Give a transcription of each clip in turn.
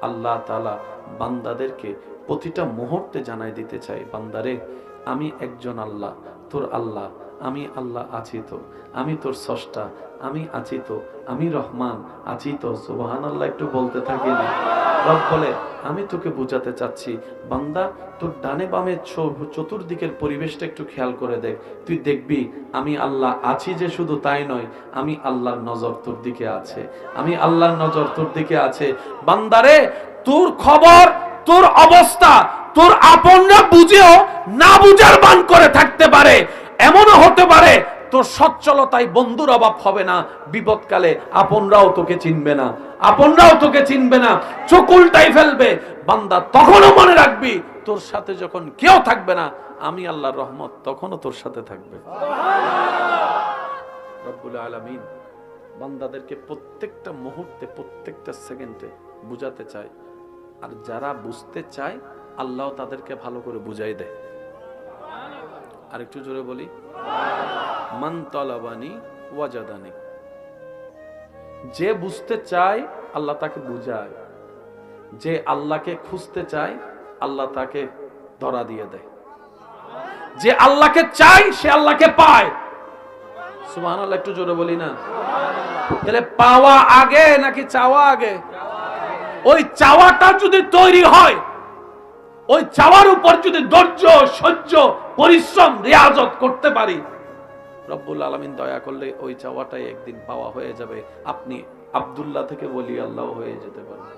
আল্লাহ তাআলা বান্দাদেরকে প্রতিটা মুহূর্তে জানাই দিতে চাই, বান্দারে আমি একজন আল্লাহ, তোর আল্লাহ, আমি আল্লাহ আছি তো, আমি তোর স্রষ্টা, আমি আছি তো, আমি রহমান আছি তো। সুবহানাল্লাহ একটু বলতে থাকি না? রব বলে আমি তোকে বুঝাতে চাচ্ছি, বান্দা তোর ডানে বামে চতুর্দিকের পরিবেশটা একটু খেয়াল করে দেখ, তুই দেখবি আমি আল্লাহ আছি যে শুধু তাই নয়, আমি আল্লাহর নজর তোর দিকে আছে, আমি আল্লাহর নজর তোর দিকে আছে। বান্দারে তোর খবর, তোর অবস্থা তোর আপনরা বুঝেও না বুঝার বান করে থাকতে পারে, এমনও হতে পারে তোর সচ্ছলতায় বন্ধুর অভাব হবে না, বিপদকালে আপনরাও তোকে চিনবে না, আপনরাও তোকে চিনবে না, চোখ উল্টাই ফেলবে। বান্দা তখনও মনে রাখবি তোর সাথে যখন কেউ থাকবে না, আমি আল্লাহর রহমত তখনও তোর সাথে থাকবে। রব্বুল আলামিন বান্দাদেরকে প্রত্যেকটা মুহূর্তে প্রত্যেকটা সেকেন্ডে বুঝাতে চায়, আর যারা বুঝতে চায় আল্লাহ তাদেরকে ভালো করে বুঝাই দেয়। আর একটু জোরে বলি, মান তালাবানি ওয়াজাদানি। যে বুঝতে চায় আল্লাহ তাকে বুঝায়, যে আল্লাহকে খুঁজতে চায় আল্লাহ তাকে ধরা দিয়ে দেয়, যে আল্লাহকে চায় সে আল্লাহকে পায়। সুবহানাল্লাহ একটু জোরে বলি না? তাহলে পাওয়া আগে নাকি চাওয়া আগে? ওই চাওয়াটা যদি তৈরি হয়, ওই চাওয়ার উপর যদি ধৈর্য, সহ্য, পরিশ্রম, রিয়াজত করতে পারি, রব্বুল আলামিন দয়া করলে ওই চাওয়াটাই একদিন পাওয়া হয়ে যাবে। আপনি আব্দুল্লাহ থেকে ওলি আল্লাহ হয়ে যেতে পারেন।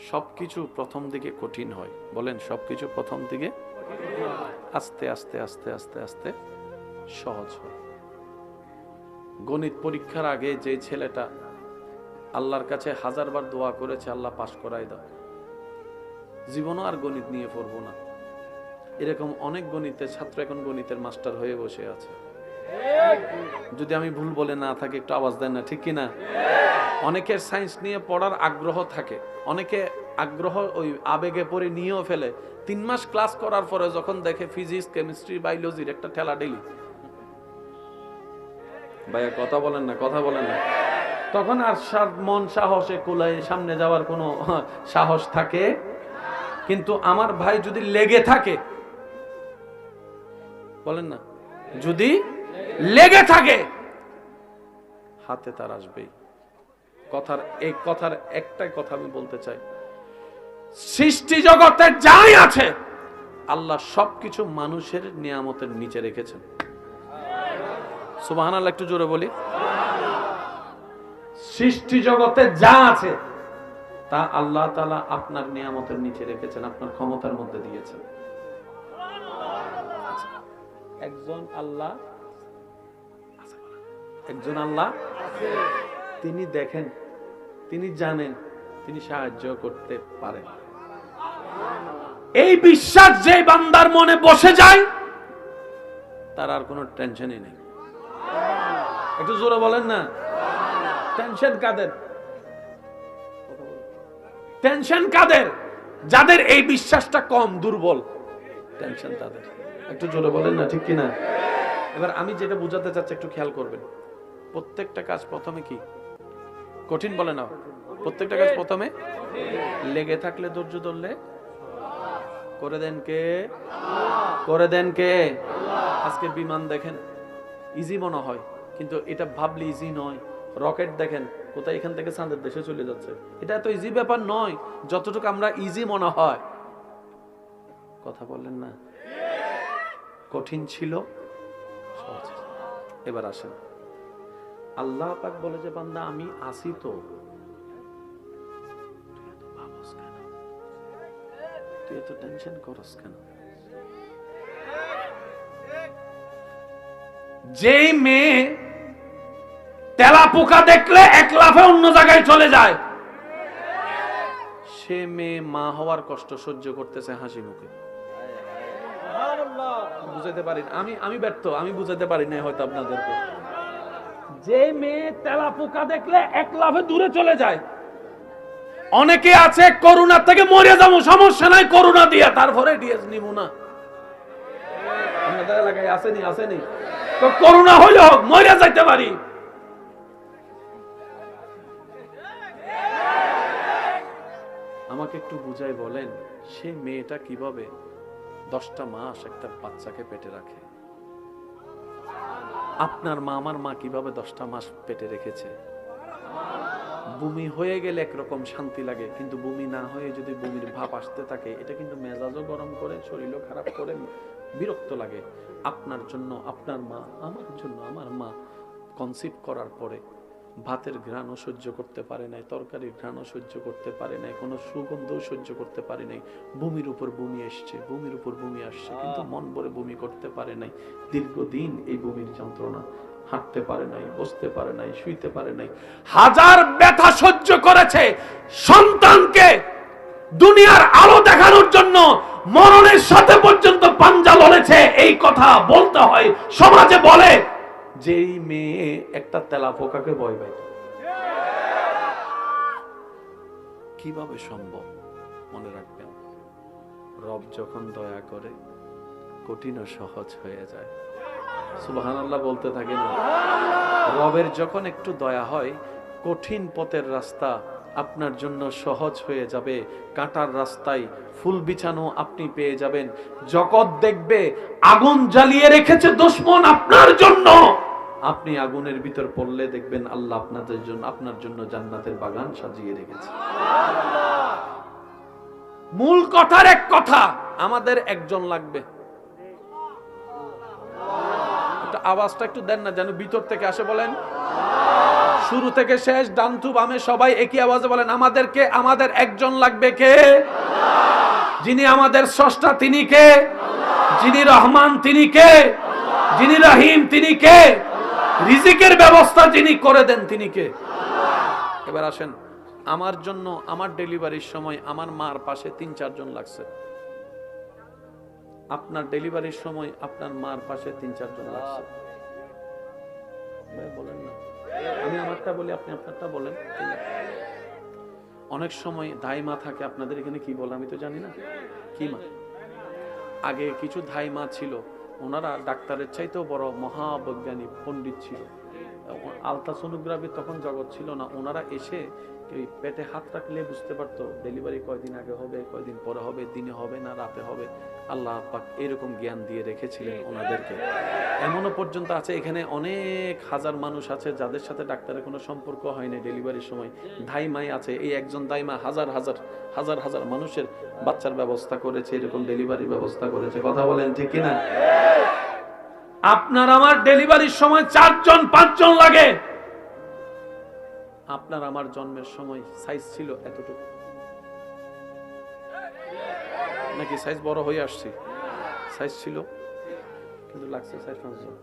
সবকিছু প্রথম দিকে কঠিন হয়, বলেন সবকিছু প্রথম দিকে আস্তে আস্তে আস্তে আস্তে আস্তে সহজ হয়। গণিত পরীক্ষার আগে যে ছেলেটা আল্লাহর কাছে 1000 বার দোয়া করেছে, আল্লাহ পাস করাই দাও, জীবনও আর গণিত নিয়ে পড়বো না, এরকম অনেক গণিতের ছাত্র এখন গণিতের মাস্টার হয়ে বসে আছে। যদি আমি ভুল বলে না থাকি একটু আওয়াজ দেন না, ঠিক কিনা? অনেকের সায়েন্স নিয়ে পড়ার আগ্রহ থাকে, অনেকে আগ্রহ ওই আবেগে পড়ে নিয়েও ফেলে। 3 মাস ক্লাস করার পরে যখন দেখে ফিজিক্স, কেমিস্ট্রি, বায়োলজির একটা ঠেলা ডেলি, ভাইয়া কথা বলেন না, কথা বলেন না, তখন আর মন সাহসে কুলায় সামনে যাওয়ার কোনো সাহস থাকে। কিন্তু আমার ভাই যদি লেগে থাকে, বলেন না, যদি লেগে থাকে হাতে তার আসবেই। এই কথার একটাই কথা আমি বলতে চাই, সৃষ্টি জগতে যাই আছে আল্লাহ সবকিছু মানুষের নিয়ামতের নিচে রেখেছেন। সুবহানাল্লাহ একটু জোরে বলি। সৃষ্টি জগতে যা আছে তা আল্লাহ তাআলা আপনার নিয়ামতের নিচে রেখেছেন, আপনার ক্ষমতার মধ্যে দিয়েছেন। একজন আল্লাহ, একজন আল্লাহ তিনি দেখেন, তিনি জানেন, তিনি সাহায্য করতে পারেন। এই বিশ্বাস যে বান্দার মনে বসে যায় তার আর কোনো টেনশনই নেই। একটু জোরে বলেন না, টেনশন কাদের? টেনশন কাদের? যাদের এই বিশ্বাসটা কম, দুর্বল, টেনশন তাদের। একটু জোরে বলেন না, ঠিক কিনা? এবার আমি যেটা বুঝাতে চাচ্ছি একটু খেয়াল করবেন। প্রত্যেকটা কাজ প্রথমে কি কঠিন? বলে না, প্রত্যেকটা কাজ প্রথমে লেগে থাকলে, ধৈর্য ধরলে করে দেন কে? করে দেন কে? আজকে বিমান দেখেন ইজি মনে হয়, কিন্তু এটা ভাবলে ইজি নয়। রকেট দেখেন কোথায় এখান থেকে চাঁদের দেশে চলে যাচ্ছে, এটা এত ইজি ব্যাপার নয় যতটুকু আমরা ইজি মনে হয়। কথা বললেন না? কঠিন ছিল, সহজ। এবার আসেন, আল্লাহ পাক বলে যে বান্দা আমি আসি তো, তুই এত ভাবস কেন, তুই এত টেনশন করস কেন? যেই মেয়ে তেলা পোকা দেখলে এক লাফে অন্য জায়গায় চলে যায়, সে মেয়ে মা হওয়ার কষ্ট সহ্য করতেছে হাসি মুখে। বুঝাতে পারি আমি ব্যর্থ, আমি বুঝাতে পারি না হয়তো আপনাদেরকে। যে মেয়ে তেলা পোকা দেখলে এক লাফে দূরে চলে যায়। অনেকে আছে করোনা থেকে মরে যাবো, সমস্যা নাই করোনা দিয়া, তারপরে ডিএস নিব না। আপনাদের এলাকায় আসেনি? আসেনি তো করোনা হইলে হোক, মরে যাইতে পারি। আমাকে একটু বুঝাই বলেন, সেই মেয়েটা কিভাবে 10টা মাস একটা বাচ্চাকে পেটে রাখে? আপনার মা, আমার মা কিভাবে 10টা মাস পেটে রেখেছে? বমি হয়ে গেলে একরকম শান্তি লাগে, কিন্তু বমি না হয়ে যদি বমির ভাব আসতে থাকে, এটা কিন্তু মেজাজও গরম করে, শরীরও খারাপ করে, বিরক্ত লাগে। আপনার জন্য আপনার মা, আমার জন্য আমার মা কনসিভ করার পরে ভাতের ঘ্রাণও সহ্য করতে পারে নাই, তরকারির ঘ্রাণও সহ্য করতে পারে নাই, কোনো সুগন্ধও সহ্য করতে পারে নাই। বমির উপর বমি আসছে, বমির উপর বমি আসছে, কিন্তু মন ভরে বমি করতে পারে নাই। দীর্ঘদিন এই বমির যন্ত্রণা, হাঁটতে পারে নাই, বসতে পারে নাই, শুইতে পারে নাই, হাজার ব্যথা সহ্য করেছে। সন্তানকে দুনিয়ার আলো দেখানোর জন্য মরণের সাথে পর্যন্ত পাঞ্জা লড়েছে। এই কথা বলতে হয়, সমাজে বলে যেই মেয়ে একটা তেলাপোকাকে ভয় পায়। কিভাবে সম্ভব? মনে রাখবেন, রব যখন দয়া করে কঠিন ও সহজ হয়ে যায়। সুবহানাল্লাহ বলতে থাকি না? রবের যখন একটু দয়া হয়, কঠিন পথের রাস্তা আপনার জন্য সহজ হয়ে যাবে। কাঁটার রাস্তায় ফুল বিছানো আপনি পেয়ে যাবেন। জগৎ দেখবে আগুন জ্বালিয়ে রেখেছে দুশমন আপনার জন্য, আপনি আগুনের ভিতর পড়লে দেখবেন আল্লাহ আপনাদের জন্য, আপনার জন্য জান্নাতের বাগান সাজিয়ে রেখেছে। মূল কথার এক কথা, আমাদের একজন লাগবে। আওয়াজটা একটু দেন না, যেন ভিতর থেকে আসে। বলেন শুরু থেকে শেষ, ডান টু বামে সবাই একই আওয়াজে বলেন, আমাদেরকে, আমাদের একজন লাগবে। কে? যিনি আমাদের স্রষ্টা তিনি কে? যিনি রহমান তিনি কে? যিনি রহিম তিনি কে? রিজিকের ব্যবস্থা যিনি করে দেন তিনি কে? এবার আসেন, আমার জন্য আমার ডেলিভারির সময় আমার মার পাশে 3-4 জন লাগছে। আপনার ডেলিভারির সময় আপনার মার পাশে 3-4 জন লাগছে। বলেন না, আমি আমারটা বলি, আপনি আপনারটা বলেন। অনেক সময় ধাইমা থাকে, আপনাদের এখানে কি বলে আমি তো জানি না, কি মা? আগে কিছু ধাইমা ছিল, ওনারা ডাক্তারের চাইতেও বড় মহাবৈজ্ঞানিক পণ্ডিত ছিল। আলট্রাসোনোগ্রাফি তখন জগৎ ছিল না। ওনারা এসে পেটে হাত রাখলে বুঝতে পারতো ডেলিভারি কয়দিন আগে হবে, কয়দিন পরে হবে, দিনে হবে না রাতে হবে। আল্লাহ পাক এরকম জ্ঞান দিয়ে রেখেছিলেন ওনাদেরকে। এমনও পর্যন্ত আছে, এখানে অনেক হাজার মানুষ আছে যাদের সাথে ডাক্তারের কোনো সম্পর্ক হয়নি ডেলিভারির সময়, ধাইমাই আছে। এই একজন ধাইমা হাজার হাজার হাজার হাজার মানুষের বাচ্চার ব্যবস্থা করেছে, এরকম ডেলিভারির ব্যবস্থা করেছে। কথা বলেন ঠিক কিনা? আপনার আমার ডেলিভারির সময় 4 জন 5 জন লাগে। আপনার আমার জন্মের সময় সাইজ ছিল এতটুকু, নাকি সাইজ বড় হয়ে আসছে? সাইজ ছিল, কিন্তু লাগছে 4-5 জন।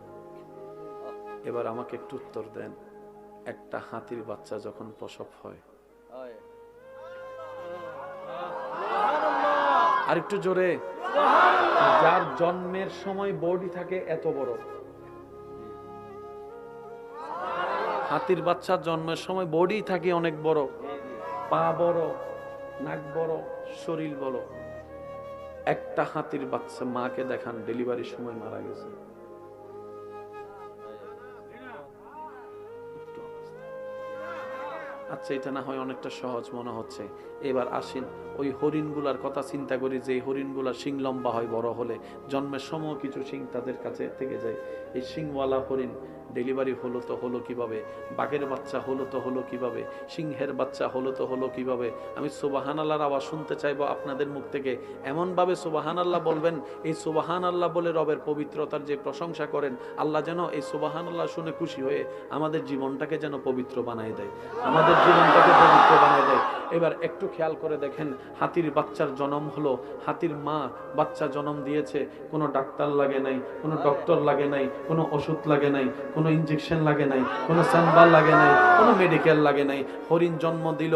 এবার আমাকে একটু উত্তর দেন, একটা হাতির বাচ্চা যখন প্রসব হয়, আর একটু জোরে, যার জন্মের সময় বডি থাকে এত বড়, হাতির বাচ্চার জন্মের সময় বডি থাকে অনেক বড়, পা বড়, নাক বড়, শরীর বড়। একটা হাতির বাচ্চা মাকে দেখান ডেলিভারির সময় মারা গেছে। আচ্ছা, এটা না হয় অনেকটা সহজ মনে হচ্ছে। এবার আসেন ওই হরিণগুলার কথা চিন্তা করি, যে হরিণগুলার শিং লম্বা হয় বড় হলে, জন্মের সময় কিছু শিং তাদের কাছে থেকে যায়। এই শিংওয়ালা হরিণ ডেলিভারি হলো তো হলো কিভাবে? বাঘের বাচ্চা হলো তো হলো কিভাবে? সিংহের বাচ্চা হলো তো হলো কিভাবে? আমি সুবহানাল্লাহর আওয়াজ শুনতে চাইবো আপনাদের মুখ থেকে। এমনভাবে সুবহানাল্লাহ বলবেন, এই সুবহানাল্লাহ বলে রবের পবিত্রতার যে প্রশংসা করেন, আল্লাহ যেন এই সুবহানাল্লাহ শুনে খুশি হয়ে আমাদের জীবনটাকে যেন পবিত্র বানায় দেয়, আমাদের জীবনটাকে পবিত্র বানায় দেয়। এবার একটু খেয়াল করে দেখেন, হাতির বাচ্চার জন্ম হলো, হাতির মা বাচ্চা জন্ম দিয়েছে, কোনো ডাক্তার লাগে নাই, কোনো ডক্টর লাগে নাই, কোনো ওষুধ লাগে নাই, কোনো ইনজেকশন লাগে নাই, কোনো চেম্বার লাগে নাই, কোনো মেডিকেল লাগে নাই। হরিণ জন্ম দিল,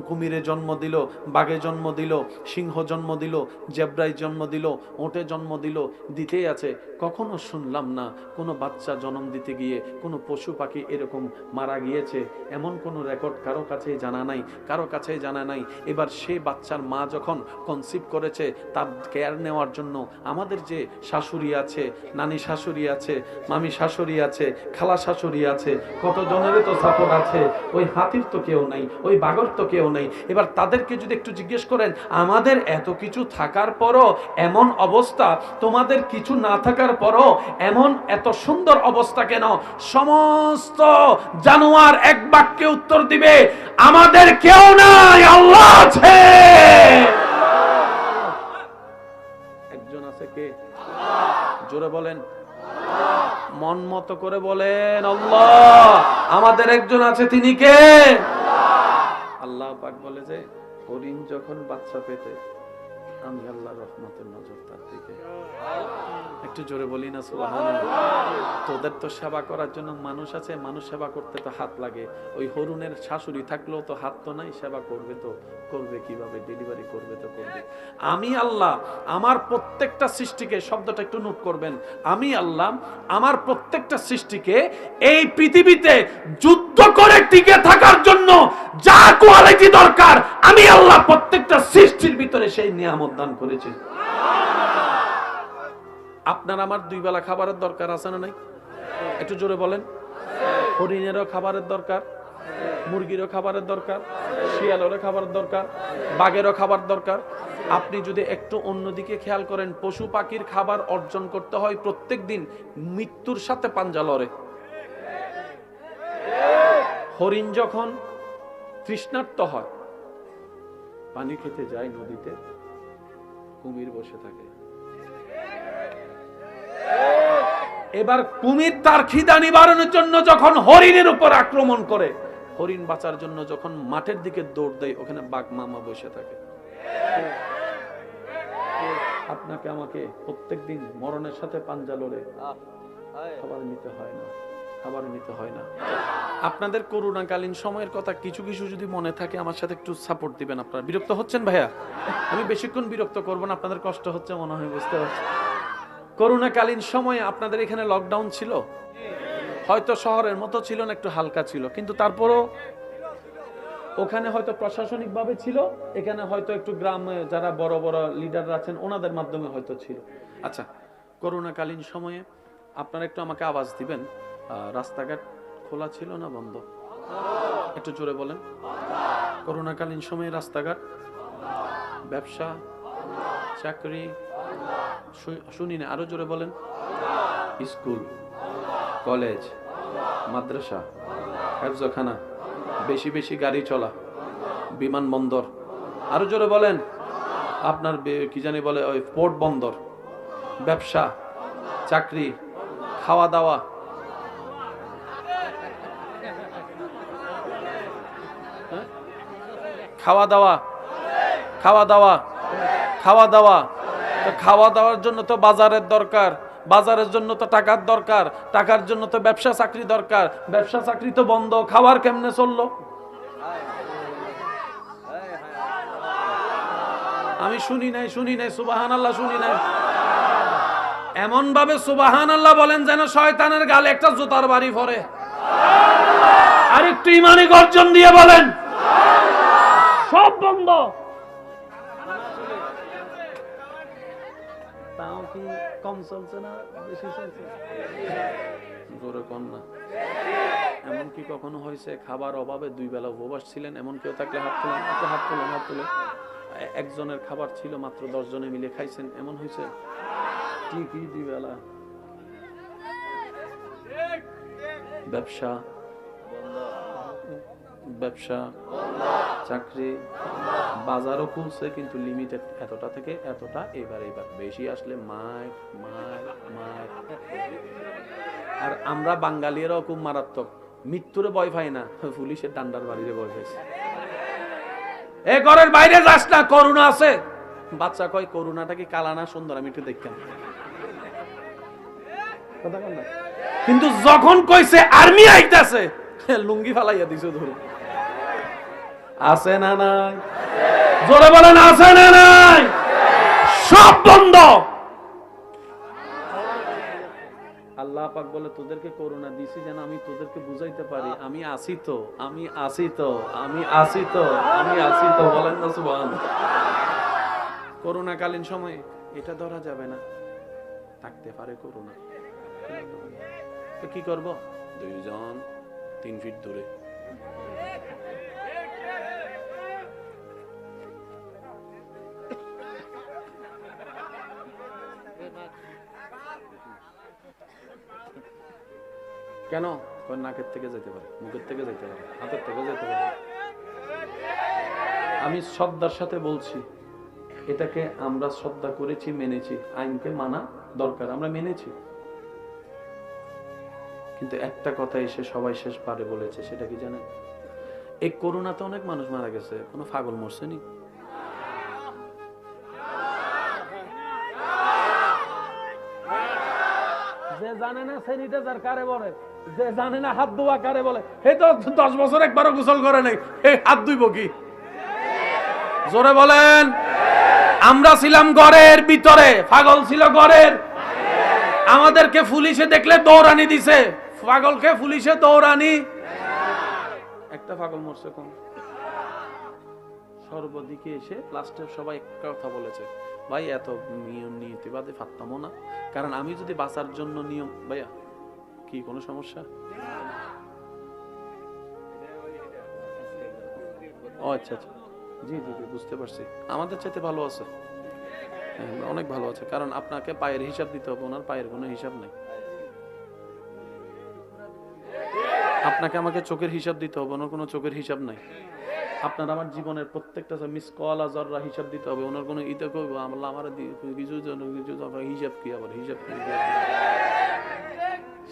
কুমিরে জন্ম দিল, বাঘে জন্ম দিল, সিংহ জন্ম দিল, জেব্রায় জন্ম দিল, ওটে জন্ম দিল, দিতেই আছে। কখনো শুনলাম না কোনো বাচ্চা জন্ম দিতে গিয়ে কোনো পশু পাখি এরকম মারা গিয়েছে, এমন কোনো রেকর্ড কারো কাছে জানা নাই, কারো কাছে কাছে জানা নাই। এবার সেই বাচ্চার মা যখন কনসিভ করেছে, তার কেয়ার নেওয়ার জন্য আমাদের যে শাশুড়ি আছে, নানি শাশুড়ি আছে, মামি শাশুড়ি আছে, খালা শাশুড়ি আছে, কত জনেরই তো সাপোর্ট আছে। ওই হাতির তো কেউ নাই, ওই বাঘর তো কেউ নাই। এবার তাদেরকে যদি একটু জিজ্ঞেস করেন, আমাদের এত কিছু থাকার পরও এমন অবস্থা, তোমাদের কিছু না থাকার পরও এমন এত সুন্দর অবস্থা কেন? সমস্ত জানোয়ার এক বাক্যে উত্তর দিবে, আমাদের কেউ নাই, আল্লাহ আছে। একজন আছে, কে? জোরে বলেন, মন মতো করে বলেন, আল্লাহ। আমাদের একজন আছে, তিনি কে? আল্লাহ পাক বলে যে, হরিণ যখন বাচ্চা পেতে, আমি আল্লাহ রহমতের নজর তার দিকে। একটু জোরে বলি না সুবহানাল্লাহ। তোদের তো সেবা করার জন্য মানুষ আছে, মানুষ সেবা করতে তো হাত লাগে। ওই হরুনের শাশুড়ি থাকলেও তো হাত তো নাই, সেবা করবে তো করবে কিভাবে? ডেলিভারি করবে তো করবে। আমি আল্লাহ আমার প্রত্যেকটা সৃষ্টিকে, শব্দটা একটু নোট করবেন, আমি আল্লাহ আমার প্রত্যেকটা সৃষ্টিকে এই পৃথিবীতে যুদ্ধ করে টিকে থাকার জন্য যা কোয়ালিটি দরকার, আমি আল্লাহ প্রত্যেকটা সৃষ্টির ভিতরে সেই নিয়ামত দান করেছি। আপনার আমার দুই বেলা খাবারের দরকার আছে না নাই? একটু জোরে বলেন। হরিণেরও খাবারের দরকার, মুরগিরও খাবারের দরকার, শিয়ালেরও খাবারের দরকার, বাঘেরও খাবার দরকার। আপনি যদি একটু অন্যদিকে খেয়াল করেন, পশু পাখির খাবার অর্জন করতে হয় প্রত্যেক দিন মৃত্যুর সাথে পাঞ্জা লড়ে। হরিণ যখন তৃষ্ণার্ত হয়, পানি খেতে যায় নদীতে, কুমির বসে থাকে। এবার কুমির তার খিদা নিবারণের জন্য যখন হরিণের উপর আক্রমণ করে, হরিণ বাঁচার জন্য যখন মাঠের দিকে দৌড় দেয়, ওখানে বাঘ মামা বসে থাকে। আপনাকে আমাকে প্রত্যেকদিন মরণের সাথে পাঞ্জা লড়ে খাবার নিতে হয় না, খাবার নিতে হয় না। আপনাদের করোনাকালীন সময়ের কথা কিছু কিছু যদি মনে থাকে, আমার সাথে একটু সাপোর্ট দিবেন। আপনারা বিরক্ত হচ্ছেন ভাইয়া? আমি বেশিক্ষণ বিরক্ত করবো না, আপনাদের কষ্ট হচ্ছে মনে হয়, বুঝতে পারছি। করোনাকালীন সময়ে আপনাদের এখানে লকডাউন ছিল, হয়তো শহরের মতো ছিল না, একটু হালকা ছিল, কিন্তু তারপরও ওখানে হয়তো প্রশাসনিক ভাবে ছিল, এখানে হয়তো একটু গ্রামে যারা বড় বড় লিডাররা আছেন ওনাদের মাধ্যমে হয়তো ছিল। আচ্ছা, করোনাকালীন সময়ে আপনারা একটু আমাকে আওয়াজ দিবেন, রাস্তাঘাট খোলা ছিল না বন্ধ? একটু জোরে বলেন। করোনাকালীন সময়ে রাস্তাঘাট, ব্যবসা, চাকরি, শুনি না, আরো জোরে বলেন। স্কুল, কলেজ, মাদ্রাসা, হেফজখানা, বেশি বেশি গাড়ি চলা, বিমানবন্দর, আরো জোরে বলেন। আপনার কি জানি বলে, ওই পোর্ট বন্দর, ব্যবসা, চাকরি, খাওয়া দাওয়া, খাওয়া দাওয়া, খাওয়া দাওয়া, খাওয়া দাওয়া। খাওয়া দাওয়ার জন্য তো বাজারের দরকার, বাজারের জন্য তো টাকার দরকার, টাকার জন্য তো ব্যবসা চাকরি দরকার, ব্যবসা চাকরি তো বন্ধ, খাবার কেমনে চললো? আমি শুনি নাই সুবহানাল্লাহ, শুনি নাই। এমন ভাবে সুবহানাল্লাহ বলেন যেন শয়তানের গালে একটা জুতার বাড়ি পড়ে। আর একটু ইমানি গর্জন দিয়ে বলেন, সব বন্ধ। তাও কি কম চলছে না, বেশি চলছে? জোরে কম না। এমন কি কখনো হয়েছে খাবার অভাবে দুই বেলা উপবাস ছিলেন? এমন কেউ থাকলে হাত তুলেন, হাত তুলেন, হাত তুলে। একজনের খাবার ছিল মাত্র 10 জনে মিলে খাইছেন, এমন হয়েছে? ঠিকই দুই বেলা। ব্যবসা, ব্যবসা, চাকরি, বাজারও খুলছে কিন্তু লিমিটেড, এতটা থেকে এতটা, এবার বেশি আসলে মাইক মাইক মাইক। আর আমরা বাঙালিরাও খুব মারাত্মক, মৃত্যুরে ভয় পাই না, পুলিশের ডান্ডার বাড়িরে ভয় পাইছে। এ ঘরের বাইরে যাস না, করোনা আছে। বাচ্চা কয় করোনাটা কি কালা না সুন্দর, আমি একটু দেখলাম। কিন্তু যখন কইছে আর্মি আইতাছে, লুঙ্গি ফালাইয়া দিছে ধরুন। আছে না নাই? জোরে বলেন, আছে না নাই? সব বন্ধ। আল্লাহ পাক বলে তোদেরকে করোনা দিছি যেন আমি তোদেরকে বুঝাইতে পারি আমি আছি তো, আমি আছি তো, আমি আছি তো, আমি আছি তো। বলেন না সুবহানাল্লাহ। করোনা কালীন সময়ে এটা ধরা যাবে না, থাকতে পারে করোনা, তো কি করব? 2 জন 3 ফিট দূরে। কেন? নাকের থেকে যেতে পারে, মুখের থেকে যেতে পারে, হাতের থেকে যেতে পারে। আমি শ্রদ্ধার সাথে বলছি, এটাকে আমরা শ্রদ্ধা করেছি, মেনেছি। আইনকে মানা দরকার, আমরা মেনেছি। কিন্তু একটা কথা এসে সবাই শেষ পারে বলেছে, সেটা কি জানেন? এই করোনাতে অনেক মানুষ মারা গেছে, কোনো পাগল মরছে নি। যে জানে না স্যানিটাইজার কারে বলে, যে জানে না হাত ধোয়া কারে বলে, হে তো 10 বছর একবারও গোসল করে নাই, হে হাত ধুইব কি? জোরে বলেন। আমরা ছিলাম ঘরের ভিতরে, পাগল ছিল ঘরের। আমাদেরকে পুলিশে দেখলে দৌড়ানি দিছে, পাগলকে পুলিশে দৌড়ানি। একটা পাগল মরছে কোন? সর্বদিকে এসে লাস্টে সবাই একটা কথা বলেছে, ভাই এত নিয়ম নীতিবাদে ফাত্তামো না, কারণ আমি যদি বাঁচার জন্য নিয়ম, ভাইয়া কি কোনো সমস্যা? ও আচ্ছা আচ্ছা, জি জি জি, বুঝতে পারছি। আমাদের চাইতে ভালো আছে, অনেক ভালো আছে, কারণ আপনাকে পায়ের হিসাব দিতে হবে, ওনার পায়ের কোনো হিসাব নেই। আপনাকে আমাকে চোখের হিসাব দিতে হবে, ওনার কোনো চোখের হিসাব নাই। আপনার আমার জীবনের প্রত্যেকটা মিস কল আজররা হিসাব দিতে হবে, ওনার কোনো ইতে করবো আমার কিছু হিসাব কি, আবার হিসাব কি?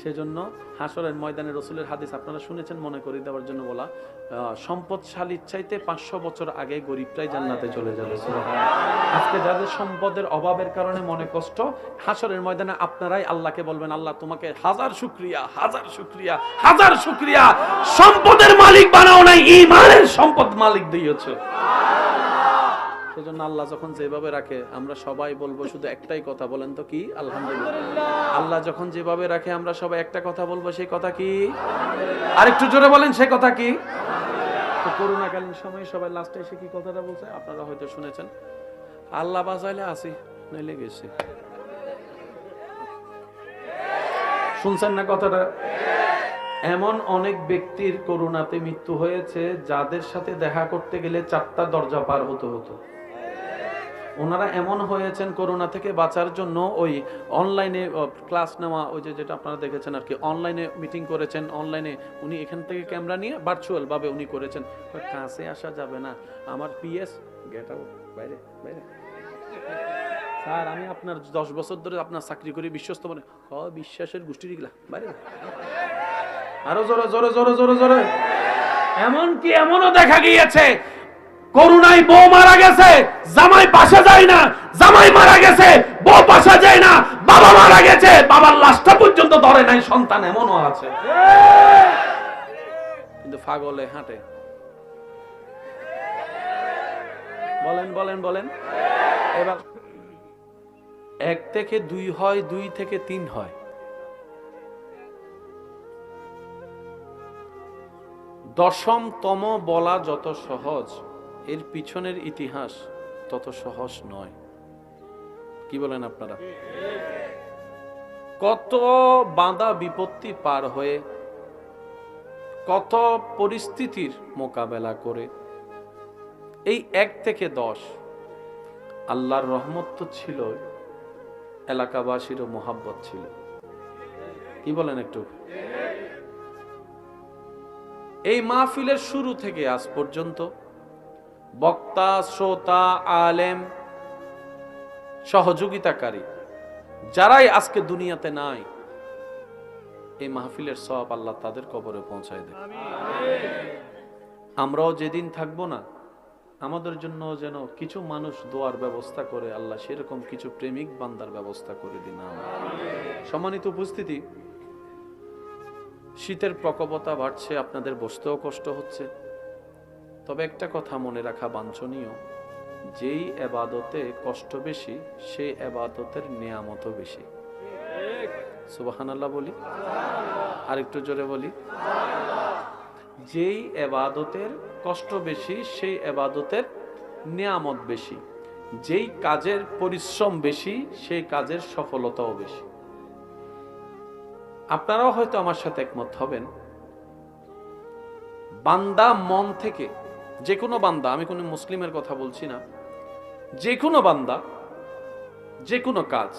সেজন্য হাসরের ময়দানে রসুলের হাদিস আপনারা শুনেছেন, মনে করে দেওয়ার জন্য বলা, সম্পদশালীর চাইতে 500 বছর আগে গরিবটাই জান্নাতে চলে যাবে। আজকে যাদের সম্পদের অভাবের কারণে মনে কষ্ট, হাসরের ময়দানে আপনারাই আল্লাহকে বলবেন, আল্লাহ তোমাকে হাজার শুকরিয়া, হাজার শুকরিয়া, হাজার শুকরিয়া, সম্পদের মালিক বানাও নাই, ঈমানের সম্পদ মালিক দিয়েছো। সেজন্য আল্লাহ যখন যেভাবে রাখে আমরা সবাই বলবো শুধু একটাই কথা, বলেন তো কি? আলহামদুলিল্লাহ। আল্লাহ যখন যেভাবে রাখে আমরা সবাই একটা কথা বলবো, সেই কথা কি? আরেকটু জোরে বলেন, সেই কথা কি? তো করোনাকালীন সময়ে সবাই লাস্টে এসে কি কথাটা বলছে আপনারা হয়তো শুনেছেন, আল্লাহ বাঁচাইলে আসি, নাইলে গেছি। শুনছেন না কথাটা? এমন অনেক ব্যক্তির করোনাতে মৃত্যু হয়েছে যাদের সাথে দেখা করতে গেলে 4টা দরজা পার হতে হতো। ওনারা এমন হয়েছেন করোনা থেকে বাঁচার জন্য ওই অনলাইনে ক্লাস নেওয়া, ওই যেটা আপনারা দেখেছেন আর কি, অনলাইনে মিটিং করেছেন, অনলাইনে উনি এখান থেকে ক্যামেরা নিয়ে ভার্চুয়াল ভাবে উনি করেছেন। কাছে আসা যাবে না, আমার পিএস গেট আউট, বাইরে বাইরে। স্যার আমি আপনার 10 বছর ধরে আপনার চাকরি করি, বিশ্বস্ত মনে বিশ্বাসের গোষ্ঠীর গিলা বাইরে। আরো জোরে জোরে জোরে জোরে জোরে। এমনকি এমনও দেখা গিয়েছে করোনায় বউ মারা গেছে, জামাই পাশে যায় না, জামাই মারা গেছে, বউ পাশে যায় না, বাবা মারা গেছে, বাবার লাশটা পর্যন্ত ধরে নাই সন্তান, এমনও আছে। কিন্তু পাগলে হাঁটে। বলেন বলেন বলেন। এবার 1 থেকে 2 হয়, 2 থেকে 3 হয়। 10তম বলা যত সহজ, এর পিছনের ইতিহাস তত সহজ নয়। কি বলেন আপনারা? কত বাধা বিপত্তি পার হয়ে, কত পরিস্থিতির মোকাবেলা করে এই 1 থেকে 10 আল্লাহর রহমত তো ছিল, এলাকাবাসীরও মোহাব্বত ছিল। কি বলেন একটু? এই মাহফিলের শুরু থেকে আজ পর্যন্ত বক্তা, শ্রোতা, আলেম, সহযোগিতাকারী যারাই আজকে দুনিয়াতে নাই, এই মাহফিলের সওয়াব আল্লাহ তাদের কবরে পৌঁছায় দেয়। আমরাও যেদিন থাকবো না, আমাদের জন্য যেন কিছু মানুষ দোয়ার ব্যবস্থা করে, আল্লাহ সেরকম কিছু প্রেমিক বান্দার ব্যবস্থা করে দিন। সম্মানিত উপস্থিতি, শীতের প্রকোপতা বাড়ছে, আপনাদের বসতেও কষ্ট হচ্ছে। তবে একটা কথা মনে রাখা বাঞ্ছনীয়, যেই ইবাদতে কষ্ট বেশি সেই ইবাদতের নিয়ামতও বেশি। সুবহানাল্লাহ বলি, আর একটু জোরে বলি। যেই ইবাদতের কষ্ট বেশি সেই ইবাদতের নিয়ামত বেশি, যেই কাজের পরিশ্রম বেশি সেই কাজের সফলতাও বেশি। আপনারাও হয়তো আমার সাথে একমত হবেন, বান্দা মন থেকে, যে কোনো বান্দা, আমি কোনো মুসলিমের কথা বলছি না, যে কোনো বান্দা যে কোনো কাজ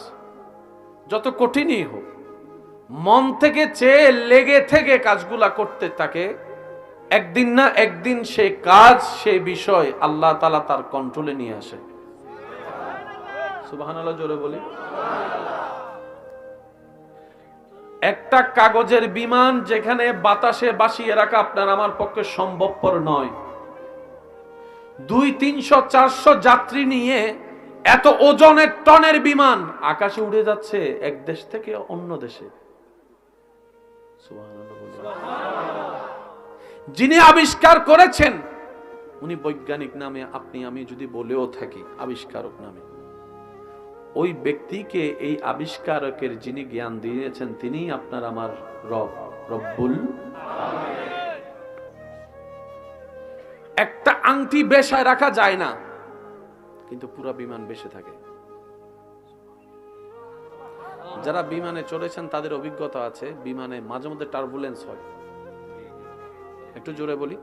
যত কঠিনই হোক, মন থেকে চেয়ে লেগে থেকে কাজগুলা করতে থাকে, একদিন না একদিন সেই কাজ, সেই বিষয় আল্লাহ তাআলা তার কন্ট্রোলে নিয়ে আসে। সুবহানাল্লাহ জোরে বলি। একটা কাগজের বিমান যেখানে বাতাসে ভাসিয়ে রাখা আপনার আমার পক্ষে সম্ভবপর নয়, 200-300-400 যাত্রী নিয়ে এত ওজনের টনের বিমান আকাশে উড়ে যাচ্ছে এক দেশ থেকে অন্য দেশে। সুবহানাল্লাহ বলি। যিনি আবিষ্কার করেছেন উনি বৈজ্ঞানিক নামে, আপনি আমি যদি বলেও থাকি আবিষ্কারক নামে, ওই ব্যক্তিকে এই আবিষ্কারকের যিনি জ্ঞান দিয়েছেন তিনিই আপনার আমার রব, রব্বুল আলামিন। একটা আংটি বেশায় রাখা যায় না, কিন্তু পুরো বিমান বেশে থাকে। যারা বিমানে চড়েছেন তাদের অভিজ্ঞতা আছে, বিমানে মাঝে মধ্যে টার্বুলেন্স হয়, একটু জোরে বলি।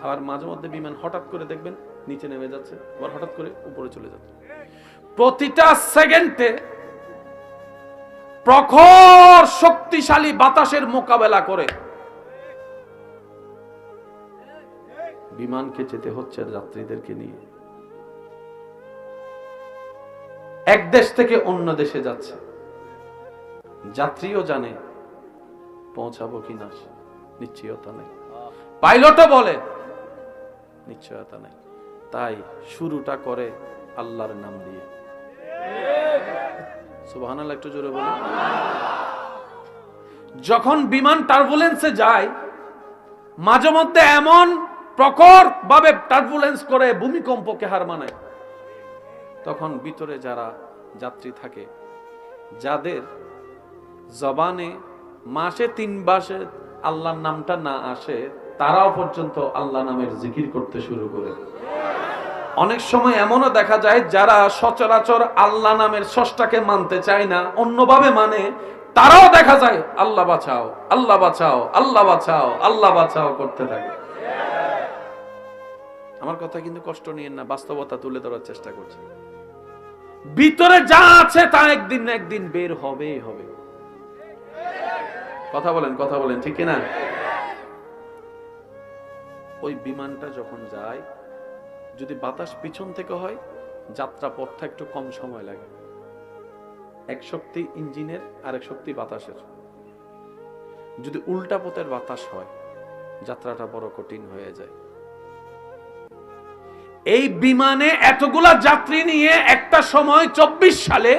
আবার মাঝে মধ্যে বিমান হঠাৎ করে দেখবেন নিচে নেমে যাচ্ছে, আবার হঠাৎ করে উপরে চলে যাচ্ছে। প্রতিটা সেকেন্ডে প্রখর শক্তিশালী বাতাসের মোকাবেলা করে বিমানকে যেতে হচ্ছে যাত্রীদেরকে নিয়ে, এক দেশ থেকে অন্য দেশে যাচ্ছে। যাত্রীও জানে পৌঁছাবো কিনা নিশ্চয়তা নেই, পাইলটও বলে নিশ্চয়তা নেই। তাই শুরুটা করে আল্লাহর নাম দিয়ে। সুবহানাল্লাহ একটু জোরে বলি। যখন বিমান টার্বুলেন্সে যায়, মাঝে মধ্যে এমন প্রখর ভাবে টার্বুলেন্স করে ভূমিকম্পকে হার মানায়, তখন ভিতরে যারা যাত্রী থাকে, যাদের জবানে মাসে 3 বার আল্লাহর নামটা না আসে, তারাও পর্যন্ত আল্লাহ নামের জিকির করতে শুরু করে। অনেক সময় এমনও দেখা যায় যারা সচরাচর আল্লাহ নামের স্রষ্টাকে মানতে চায় না, অন্যভাবে মানে, তারাও দেখা যায় আল্লাহ বাঁচাও, আল্লাহ বাঁচাও, আল্লাহ বাঁচাও, আল্লাহ বাঁচাও করতে থাকে। আমার কথা কিন্তু কষ্ট নিয়েন না, বাস্তবতা তুলে ধরার চেষ্টা করছি। ভিতরে যা আছে তা একদিন না একদিন বের হবেই হবে। কথা বলেন, কথা বলেন, ঠিক কিনা? ওই বিমানটা যখন যায়, যদি বাতাস পিছন থেকে হয়, যাত্রা পথটা একটু কম সময় লাগে। এক শক্তি ইঞ্জিনের, আরেক শক্তি বাতাসের। যদি উল্টা পথের বাতাস হয়, যাত্রাটা বড় কঠিন হয়ে যায়। এই বিমানে এতগুলা যাত্রী নিয়ে একটা সময় 24 সালে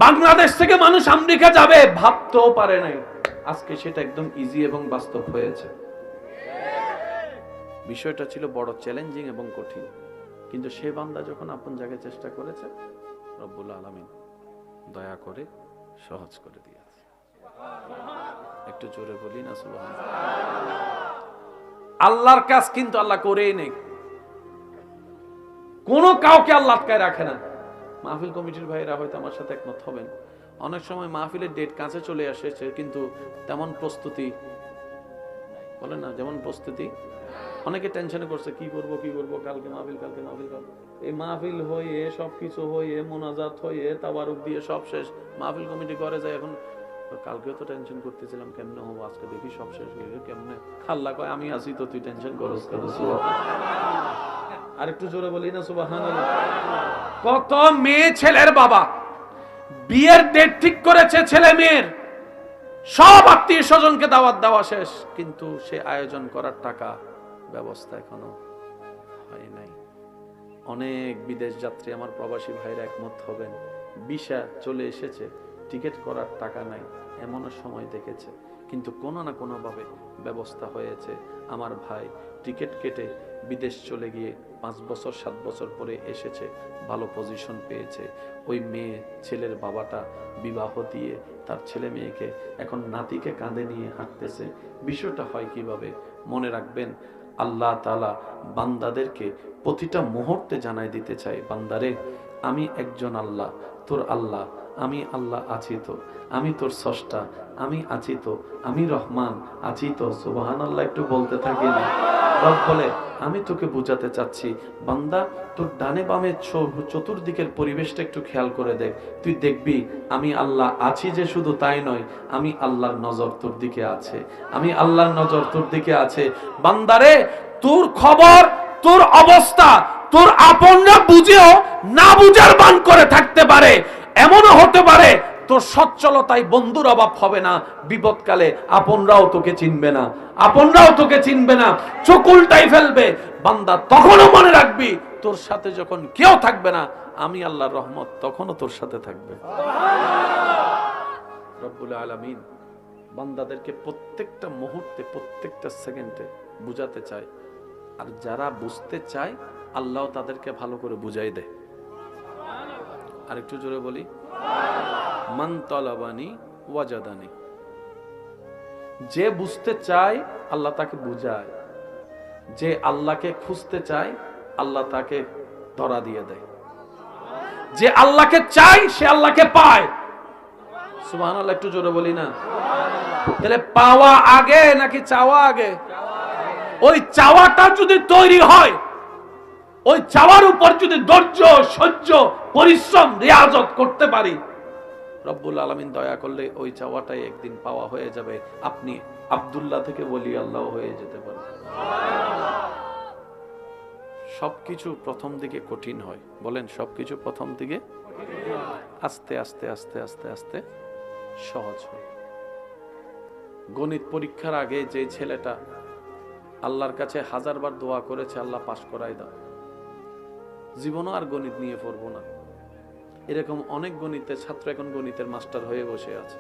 বাংলাদেশ থেকে মানুষ আমেরিকা যাবে ভাবতেও পারে নাই। আজকে সেটা একদম ইজি এবং বাস্তব হয়েছে। বিষয়টা ছিল বড় চ্যালেঞ্জিং এবং কঠিন, কিন্তু সে বান্দা যখন আপন জায়গায় চেষ্টা করেছে, রব্বুল আলামিন দয়া করে সহজ করে দিয়েছে। একটু জোরে বলি না সুবহানাল্লাহ। আল্লাহর কাজ কিন্তু আল্লাহ করেই নেই, কোনো কাউকে আল্লাহ আটকায় রাখে না। মাহফিল কমিটির ভাইরা হয়তো আমার সাথে একমত হবেন, অনেক সময় মাহফিলের ডেট কাছে চলে আসে, কিন্তু তেমন প্রস্তুতি, বলেন না, যেমন প্রস্তুতি, অনেকে টেনশনে করছে কি করব কি করব, কালকে মাহফিল, কালকে মাহফিল। এই মাহফিল হয়ে সবকিছু হয়ে মোনাজাত হয়ে তাবারুক দিয়ে সব শেষ, মাহফিল কমিটি করে যায়। এখন কালকেও তো টেনশন করতেছিলাম কেমনে হবো, আজকে দেখি সব শেষ গেলে কেমনে। আল্লাহ কয় আমি আছি তো, তুই টেনশন করস কেন? আর একটু জোরে বলি না সুবহানাল্লাহ। কত মেয়ে ছেলের বাবা বিয়ের ডেট ঠিক করেছে, ছেলে মেয়ের সব আত্মীয় স্বজনকে দাওয়াত দেওয়া শেষ, কিন্তু সে আয়োজন করার টাকা ব্যবস্থা এখনো হয় নাই। অনেক বিদেশ যাত্রী আমার প্রবাসী ভাইরা একমত হবেন, ভিসা চলে এসেছে, টিকিট করার টাকা নাই, এমনও সময় দেখেছে, কিন্তু কোনো না কোনো ভাবে ব্যবস্থা হয়েছে। আমার ভাই টিকিট কেটে বিদেশ চলে গিয়ে 5 বছর 7 বছর পরে এসেছে, ভালো পজিশন পেয়েছে। ওই মেয়ে ছেলের বাবাটা বিবাহ দিয়ে তার ছেলে মেয়েকে এখন নাতিকে কাঁধে নিয়ে হাঁটতেছে। বিষয়টা হয় কিভাবে? মনে রাখবেন, আল্লাহ তাআলা বান্দাদেরকে প্রতিটা মুহূর্তে জানাই দিতে চাই, বান্দারে আমি একজন আল্লাহ, তোর আল্লাহ, আমি আল্লাহ আছি তো, আমি তোর স্রষ্টা, আমি আছি তো, আমি রহমান আছি তো। সুবহানাল্লাহ একটু বলতে থাকি না? রব বলে আমি তোকে বুঝাতে চাচ্ছি, বান্দা তোর ডানে বামে চতুর্দিকের পরিবেশটা একটু খেয়াল করে দেখ, তুই দেখবি আমি আল্লাহ আছি যে শুধু তাই নয়, আমি আল্লাহর নজর তোর দিকে আছে, আমি আল্লাহর নজর তোর দিকে আছে। বান্দারে তোর খবর, তোর অবস্থা তোর আপনরা বুঝেও না বুঝার বান করে থাকতে পারে। এমনও হতে পারে তোর সচ্ছলতায় বন্ধুর অভাব হবে না, বিপদকালে আপনরাও তোকে চিনবে না, আপনরাও তোকে চিনবে না, চোখ উল্টাই ফেলবে। বান্দা তখনও মনে রাখবি, তোর সাথে যখন কেউ থাকবে না, আমি আল্লাহর রহমত তখনও তোর সাথে থাকবে। রব্বুল আলামিন বান্দাদেরকে প্রত্যেকটা মুহূর্তে প্রত্যেকটা সেকেন্ডে বুঝাতে চায়, আর যারা বুঝতে চায় আল্লাহ তাদেরকে ভালো করে বুঝাই দেয়। আর একটু জোরে বলি, মান তলাবানি ওয়াজাদানি। যে বুঝতে চায় আল্লাহ তাকে বুঝায়, যে আল্লাহকে খুঁজতে চায় আল্লাহ তাকে ধরা দিয়ে দেয়, যে আল্লাহকে চায় সে আল্লাহকে পায়। সুবহানাল্লাহ একটু জোরে বলি না? তাহলে পাওয়া আগে নাকি চাওয়া আগে? ওই চাওয়াটা যদি তৈরি হয়, ওই চাওয়ার উপর যদি ধৈর্য সহ্য পরিশ্রম রিয়াজত করতে পারি, রব্বুল আলামিন দয়া করলে ওই চাওয়াটাই একদিন পাওয়া হয়ে যাবে। আপনি আব্দুল্লাহ থেকে বলি আল্লাহ হয়ে যেতে পারেন। সবকিছু প্রথম দিকে কঠিন হয়, বলেন সবকিছু প্রথম দিকে আস্তে আস্তে আস্তে আস্তে আস্তে সহজ হয়। গণিত পরীক্ষার আগে যে ছেলেটা আল্লাহর কাছে 1000 বার দোয়া করেছে, আল্লাহ পাস করাই দাও, জীবনও আর গণিত নিয়ে পড়বো না, এরকম অনেক গণিতের ছাত্র এখন গণিতের মাস্টার হয়ে বসে আছে।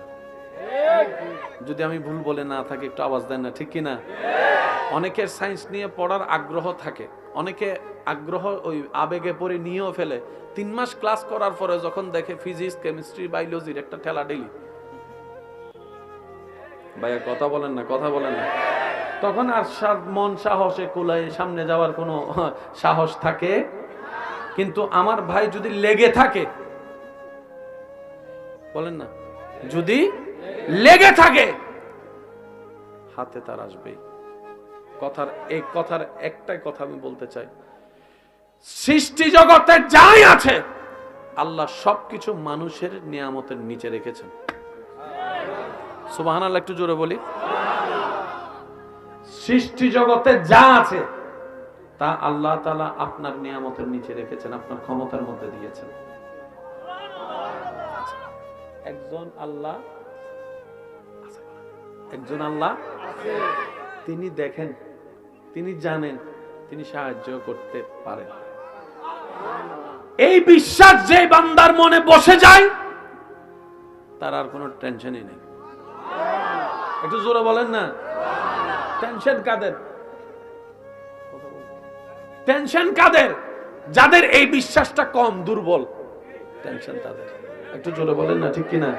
যদি আমি ভুল বলে না থাকি একটু আওয়াজ দেন না, ঠিক কিনা? অনেকের সায়েন্স নিয়ে পড়ার আগ্রহ থাকে, অনেকে আগ্রহ ওই আবেগে পড়ে নিয়েও ফেলে। 3 মাস ক্লাস করার পরে যখন দেখে ফিজিক্স কেমিস্ট্রি বায়োলজির একটা ঠেলা ডেলি, ভাইয়া কথা বলেন না, কথা বলেন না, তখন আর মন সাহসে কুলায় সামনে যাওয়ার কোনো সাহস থাকে। কিন্তু আমার ভাই যদি লেগে থাকে, বলেন না, যদি লেগে থাকে হাতে তার আসবেই। কথার একটাই কথা আমি বলতে চাই, সৃষ্টি জগতে যাই আছে আল্লাহ সবকিছু মানুষের নিয়ামতের নিচে রেখেছেন। সুবহানাল্লাহ একটু জোরে বলি। সৃষ্টি জগতে যা আছে তা আল্লাহ তাআলা আপনার নিয়ামতের নিচে রেখেছেন, আপনার ক্ষমতার মধ্যে দিয়েছেন। একজন আল্লাহ, একজন আল্লাহ তিনি দেখেন, তিনি জানেন, তিনি সাহায্য করতে পারেন। এই বিশ্বাস যে বান্দার মনে বসে যায় তার আর কোনো টেনশনই নেই। একটু জোরে বলেন না, টেনশন কাদের? টেনশন কাদের? যাদের এই বিশ্বাসটা কম, দুর্বল, টেনশন তাদের। একটু জোরে বলেন না, ঠিক কিনা?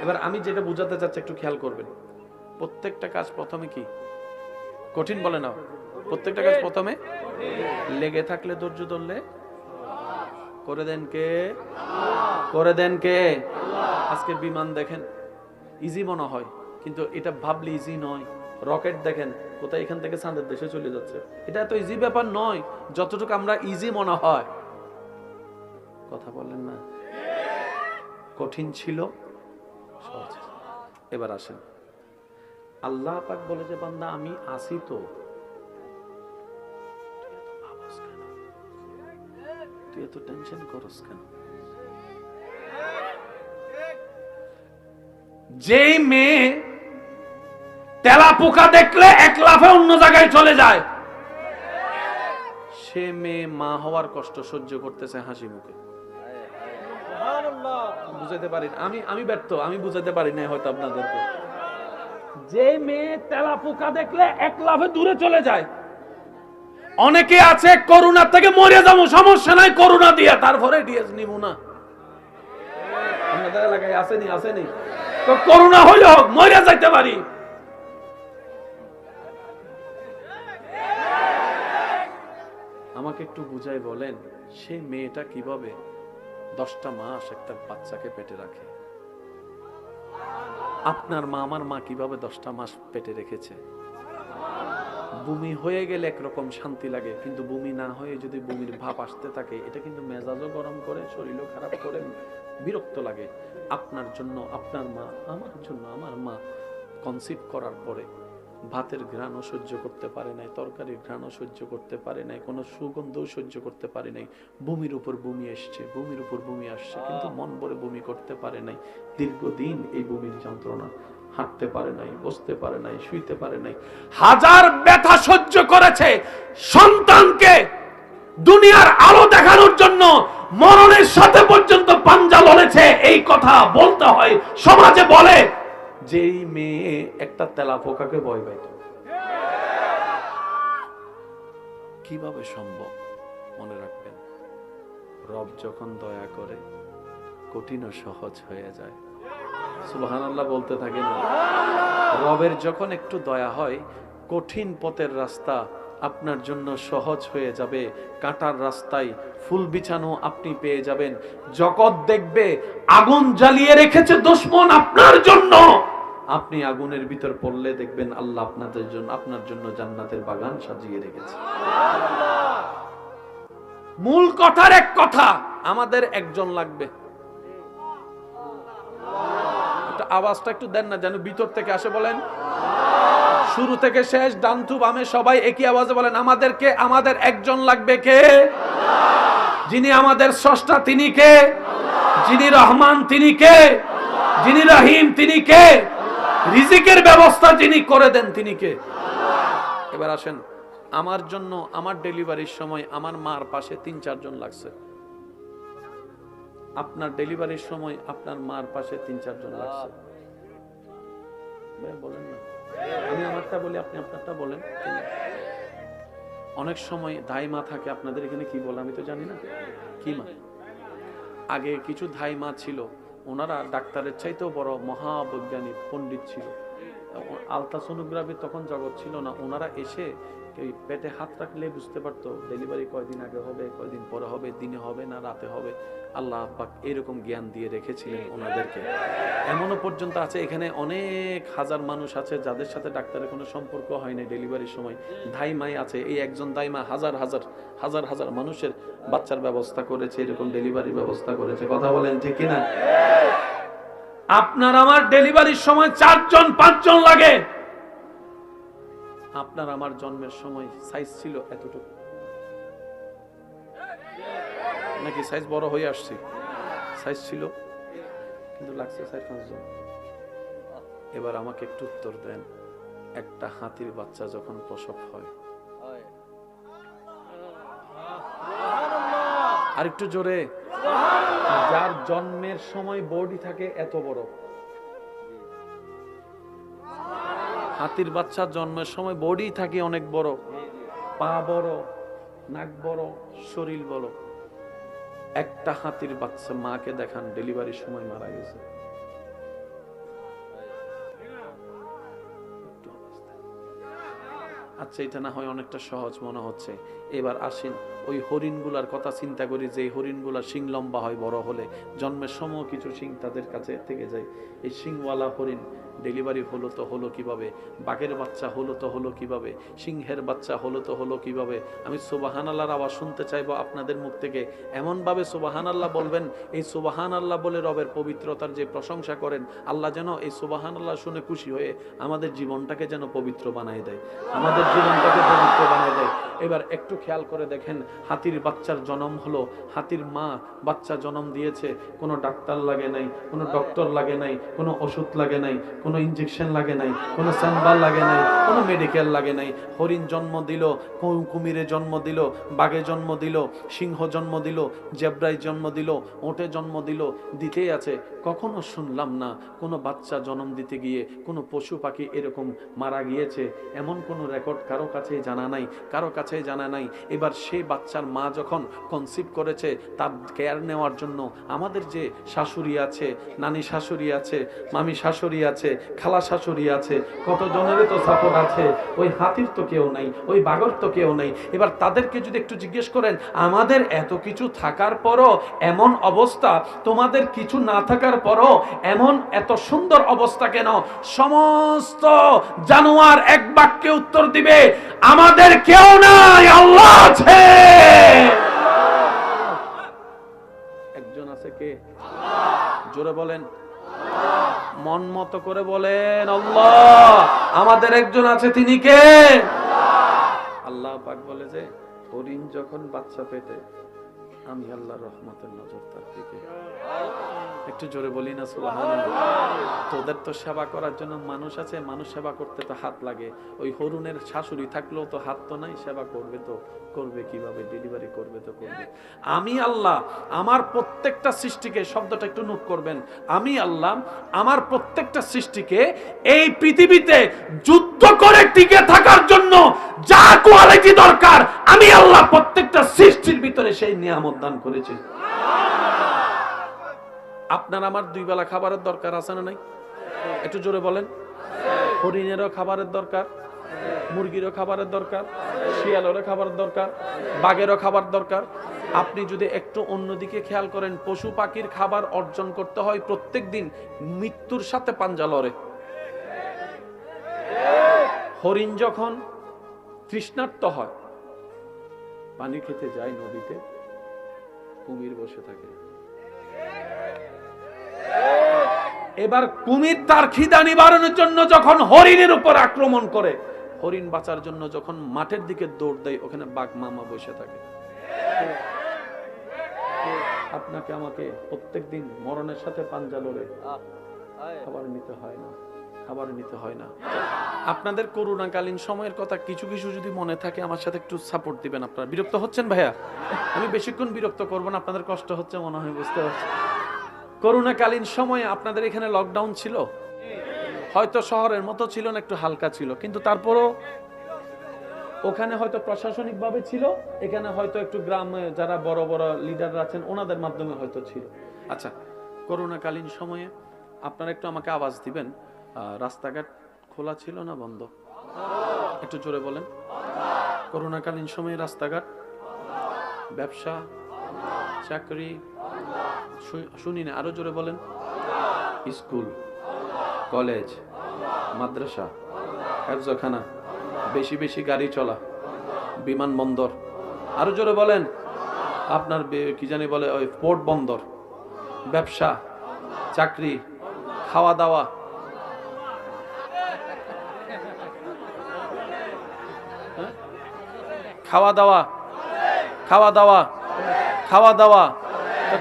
এবার আমি যেটা বুঝাতে চাচ্ছি একটু খেয়াল করবেন। প্রত্যেকটা কাজ প্রথমে কি কঠিন? বলে না, প্রত্যেকটা কাজ প্রথমে লেগে থাকলে, ধৈর্য ধরলে করে দেন কে? করে দেন কে? আজকে বিমান দেখেন, ইজি মনে হয়, কিন্তু এটা ভাবলে ইজি নয়। রকেট দেখেন কোথায় এখান থেকে চাঁদের দেশে চলে যাচ্ছে, এটা এত ইজি ব্যাপার নয় যতটুকু আমরা ইজি মনে হয়। কথা বলেন না? কঠিন ছিল, সহজ। এবার আসেন, আল্লাহ পাক বলে যে বান্দা আমি আসি তো, তুই এত টেনশন করস কেন? যেই মেয়ে তেলা পোকা দেখলে এক লাফে অন্য জায়গায় চলে যায়, সে মেয়ে মা হওয়ার কষ্ট সহ্য করতেছে হাসি মুখে। বুঝাতে পারি আমি ব্যর্থ, আমি বুঝাতে পারি না হয়তো আপনাদেরকে। যে মেয়ে তেলা পোকা দেখলে এক লাফে দূরে চলে যায়, অনেকে আছে করোনা থেকে মরে যাবো, সমস্যা নাই করোনা দিয়া, তারপরে ডিএস নিব না। আপনাদের এলাকায় আসেনি? আসেনি তো করোনা হইলে হোক, মরে যাইতে পারি। আমাকে একটু বুঝাই বলেন, সেই মেয়েটা কিভাবে 10টা মাস একটা বাচ্চাকে পেটে রাখে? আপনার মা, আমার মা কিভাবে 10টা মাস পেটে রেখেছে? বমি হয়ে গেলে একরকম শান্তি লাগে, কিন্তু বমি না হয়ে যদি বমির ভাব আসতে থাকে, এটা কিন্তু মেজাজও গরম করে, শরীরও খারাপ করে, বিরক্ত লাগে। আপনার জন্য আপনার মা, আমার জন্য আমার মা কনসিভ করার পরে ভাতের ঘ্রাণও সহ্য করতে পারে নাই, তরকারির ঘ্রাণও সহ্য করতে পারে নাই, কোনো সুগন্ধও সহ্য করতে পারে নাই। বমির উপর বমি এসছে, বমির উপর বমি আসছে, কিন্তু মন ভরে বমি করতে পারে নাই। দীর্ঘদিন এই বমির যন্ত্রণা, হাঁটতে পারে নাই, বসতে পারে নাই, শুইতে পারে নাই, হাজার ব্যথা সহ্য করেছে। সন্তানকে দুনিয়ার আলো দেখানোর জন্য মরণের সাথে পর্যন্ত পাঞ্জা লড়েছে। এই কথা বলতে হয়, সমাজে বলে যেই মেয়ে একটা তেলাপোকাকে ভয় পাইত। কিভাবে সম্ভব? মনে রাখবেন, রব যখন দয়া করে কঠিন ও সহজ হয়ে যায়। সুবহানাল্লাহ বলতে থাকেন। রবের যখন একটু দয়া হয়, কঠিন পথের রাস্তা আপনার জন্য সহজ হয়ে যাবে। কাঁটার রাস্তায় ফুল বিছানো আপনি পেয়ে যাবেন। জগৎ দেখবে আগুন জ্বালিয়ে রেখেছে দুশমন আপনার জন্য, আপনি আগুনের ভিতর পড়লে দেখবেন আল্লাহ আপনার জন্য জান্নাতের বাগান সাজিয়ে রেখেছে। মূল কথার এক কথা, আমাদের একজন লাগবে। আওয়াজটা একটু দেন না, যেন ভিতর থেকে আসে। বলেন শুরু থেকে শেষ, ডান টু বামে সবাই একই আওয়াজে বলেন, আমাদের একজন লাগবে। কে? যিনি আমাদের স্রষ্টা, তিনি কে? যিনি রহমান, তিনি কে? যিনি রহিম, তিনি কে? রিজিকের ব্যবস্থা যিনি করে দেন, তিনি কে? এবার আসেন, আমার জন্য আমার ডেলিভারির সময় আমার মার পাশে 3-4 জন লাগছে। আপনার ডেলিভারির সময় আপনার মার পাশে 3-4 জন লাগছে। বলেন না, আমি আমারটা বলি, আপনি আপনারটা বলেন। অনেক সময় ধাই মা থাকে, আপনাদের এখানে কি বলে আমি তো জানি না, কি মা? আগে কিছু ধাই মা ছিল, ওনারা ডাক্তারের চাইতেও বড় মহাবৈজ্ঞানিক পণ্ডিত ছিল। আলট্রাসোনোগ্রাফি তখন জগৎ ছিল না। ওনারা এসে এই পেটে হাত রাখলে বুঝতে পারতো ডেলিভারি কয়দিন আগে হবে, কয়দিন পরে হবে, দিনে হবে না রাতে হবে। আল্লাহ পাক এরকম জ্ঞান দিয়ে রেখেছিলেন ওনাদেরকে। এমনও পর্যন্ত আছে, এখানে অনেক হাজার মানুষ আছে যাদের সাথে ডাক্তারের কোনো সম্পর্ক হয় না ডেলিভারির সময়। ধাইমাই আছে, এই একজন ধাইমা হাজার হাজার মানুষের বাচ্চার ব্যবস্থা করেছে, এরকম ডেলিভারির ব্যবস্থা করেছে। কথা বলেন ঠিক কিনা? আপনার আমার ডেলিভারির সময় 4 জন 5 জন লাগে। আপনার আমার জন্মের সময় সাইজ ছিল এতটুকু, নাকি সাইজ বড় হয়ে আসছে? সাইজ ছিল, কিন্তু লাগছে 4-5 জন। এবার আমাকে একটু উত্তর দেন, একটা হাতির বাচ্চা যখন প্রসব হয়, আর একটু জোরে, যার জন্মের সময় বডি থাকে এত বড়, হাতির বাচ্চা জন্মের সময় বডি থাকে অনেক বড়, পা বড়, নাক বড়, শরীর বড়। একটা হাতির বাচ্চা মাকে দেখান ডেলিভারির সময় মারা গেছে। আচ্ছা, এটা না হয় অনেকটা সহজ মনে হচ্ছে। এবার আসেন ওই হরিণগুলার কথা চিন্তা করি, যে হরিণগুলার শিং লম্বা হয় বড় হলে, জন্মের সময় কিছু শিং তাদের কাছে থেকে যায়। এই শিংওয়ালা হরিণ ডেলিভারি হলো তো হলো কিভাবে? বাঘের বাচ্চা হলো তো হলো কিভাবে? সিংহের বাচ্চা হলো তো হলো কিভাবে? আমি সুবহানাল্লাহর আওয়াজ শুনতে চাইবো আপনাদের মুখ থেকে। এমনভাবে সুবহানাল্লাহ বলবেন, এই সুবহানাল্লাহ বলে রবের পবিত্রতার যে প্রশংসা করেন, আল্লাহ যেন এই সুবহানাল্লাহ শুনে খুশি হয়ে আমাদের জীবনটাকে যেন পবিত্র বানায় দেয়, আমাদের জীবনটাকে পবিত্র বানায় দেয়। এবার একটু খেয়াল করে দেখেন, হাতির বাচ্চার জন্ম হলো, হাতির মা বাচ্চা জন্ম দিয়েছে, কোনো ডাক্তার লাগে নাই, কোনো ডক্টর লাগে নাই, কোনো ওষুধ লাগে নাই, কোনো ইনজেকশন লাগে নাই, কোনো চেম্বার লাগে নাই, কোনো মেডিকেল লাগে নাই। হরিণ জন্ম দিল, কুমিরে জন্ম দিল, বাঘে জন্ম দিল, সিংহ জন্ম দিল, জেব্রায় জন্ম দিল, ওটে জন্ম দিল, দিতেই আছে। কখনো শুনলাম না কোনো বাচ্চা জন্ম দিতে গিয়ে কোনো পশু পাখি এরকম মারা গিয়েছে, এমন কোনো রেকর্ড কারো কাছেই জানা নাই, কারো কাছেই জানা নাই। এবার সেই বাচ্চার মা যখন কনসিভ করেছে, তার কেয়ার নেওয়ার জন্য আমাদের যে শাশুড়ি আছে, নানি শাশুড়ি আছে, মামি শাশুড়ি আছে, খালা শাশুড়ি আছে, কত জনেরই তো সাপোর্ট আছে। ওই হাতির তো কেউ নাই, ওই বাঘর তো কেউ নাই। এবার তাদেরকে যদি একটু জিজ্ঞেস করেন, আমাদের এত কিছু থাকার পরও এমন অবস্থা, তোমাদের কিছু না থাকার পরও এমন এত সুন্দর অবস্থা কেন? সমস্ত জানোয়ার এক বাক্যে উত্তর দিবে, আমাদের কেউ নাই, আল্লাহ আছে। একজন আছে, কে? জোরে বলেন, মন মতো করে বলেন, আল্লাহ। আমাদের একজন আছে, তিনি কে? আল্লাহ পাক বলে যে হরিণ যখন বাচ্চা পেটে, আমি আল্লাহর রহমতের নজর তার দিকে। একটু জোরে বলি না সুবহানাল্লাহ। তোদের তো সেবা করার জন্য মানুষ আছে, মানুষ সেবা করতে তো হাত লাগে। ওই হরুনের শাশুড়ি থাকলেও তো হাত তো নাই, সেবা করবে তো করবে কিভাবে, ডেলিভারি করবে তো করবে। আমি আল্লাহ আমার প্রত্যেকটা সৃষ্টিকে, শব্দটা একটু নোট করবেন, আমি আল্লাহ আমার প্রত্যেকটা সৃষ্টিকে এই পৃথিবীতে যুদ্ধ করে টিকে থাকার জন্য যা কোয়ালিটি দরকার, আমি আল্লাহ প্রত্যেকটা সৃষ্টির ভিতরে সেই নিয়ামত দান করেছি। আপনার আমার দুই বেলা খাবারের দরকার আছে না নাই? একটু জোরে বলেন। হরিণেরও খাবারের দরকার, মুরগিরও খাবারের দরকার, শিয়ালেরও খাবারের দরকার, বাঘেরও খাবার দরকার। আপনি যদি একটু অন্যদিকে খেয়াল করেন, পশু পাখির খাবার অর্জন করতে হয় প্রত্যেক দিন মৃত্যুর সাথে পাঞ্জা লড়ে। হরিণ যখন তৃষ্ণার্ত হয়, পানি খেতে যায় নদীতে, কুমির বসে থাকে। এবার কুমির তার খিদা নিবারণের জন্য যখন হরিণের উপর আক্রমণ করে, হরিণ বাঁচার জন্য যখন মাঠের দিকে দৌড় দেয়, ওখানে বাঘ মামা বসে থাকে। আপনাকে আমাকে প্রত্যেকদিন মরণের সাথে পাঞ্জা লড়ে খাবার নিতে হয় না, খাবার নিতে হয় না। আপনাদের করোনাকালীন সময়ের কথা কিছু কিছু যদি মনে থাকে, আমার সাথে একটু সাপোর্ট দিবেন। আপনারা বিরক্ত হচ্ছেন ভাইয়া? আমি বেশিক্ষণ বিরক্ত করবো না, আপনাদের কষ্ট হচ্ছে মনে হয়, বুঝতে পারছি। করোনাকালীন সময়ে আপনাদের এখানে লকডাউন ছিল, হয়তো শহরের মতো ছিল না, একটু হালকা ছিল, কিন্তু তারপরও ওখানে হয়তো প্রশাসনিক ভাবে ছিল, এখানে হয়তো একটু গ্রামে যারা বড় বড় লিডাররা আছেন ওনাদের মাধ্যমে হয়তো ছিল। আচ্ছা, করোনাকালীন সময়ে আপনারা একটু আমাকে আওয়াজ দিবেন, রাস্তাঘাট খোলা ছিল না বন্ধ? একটু জোরে বলেন। করোনাকালীন সময়ে রাস্তাঘাট, ব্যবসা, চাকরি, শুনি না, আরো জোরে বলেন। স্কুল, কলেজ, মাদ্রাসা, হেফজখানা, বেশি বেশি গাড়ি চলা, বিমানবন্দর, আরো জোরে বলেন। আপনার কি জানি বলে, ওই পোর্ট বন্দর, ব্যবসা, চাকরি, খাওয়া দাওয়া, খাওয়া দাওয়া, খাওয়া দাওয়া, খাওয়া দাওয়া।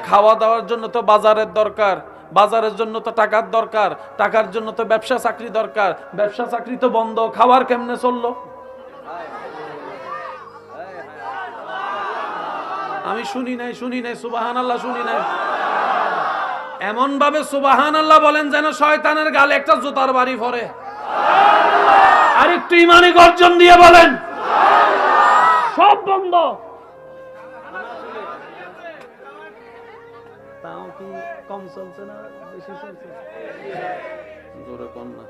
খাওয়া দাওয়ার জন্য তো বাজারের দরকার, বাজারের জন্য তো টাকার দরকার, টাকার জন্য তো ব্যবসা চাকরি দরকার, ব্যবসা চাকরি তো বন্ধ, খাবার কেমনে চললো? আমি শুনি নাই সুবহানাল্লাহ, শুনি নাই। এমন ভাবে সুবহানাল্লাহ বলেন যেন শয়তানের গালে একটা জুতার বাড়ি পড়ে। আর একটু ইমানি গর্জন দিয়ে বলেন, সব বন্ধ। তাও কি কম চলছে না, বেশি চলছে? জোরে কোন না।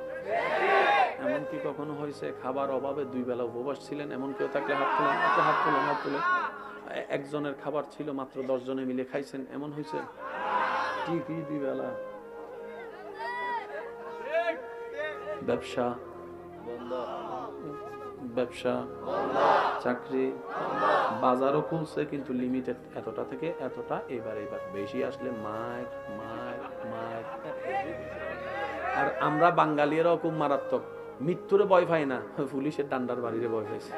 এমন কি কখনো হয়েছে খাবার অভাবে দুই বেলা উপবাস ছিলেন? এমন কেউ থাকলে হাত তুলেন, হাত তুলেন, হাত তুলেন। একজনের খাবার ছিল মাত্র 10 জনে মিলে খাইছেন, এমন হয়েছে? ঠিকই দুই বেলা। ব্যবসা বন্ধ, ব্যবসা, চাকরি, বাজারও খুলছে কিন্তু লিমিটেড, এতটা থেকে এতটা, এবার বেশি আসলে মার মার মার। আর আমরা বাঙালিরাও খুব মারাত্মক, মৃত্যুরে ভয় পাই না, পুলিশের ডান্ডার বাড়িরে ভয় পাইছে।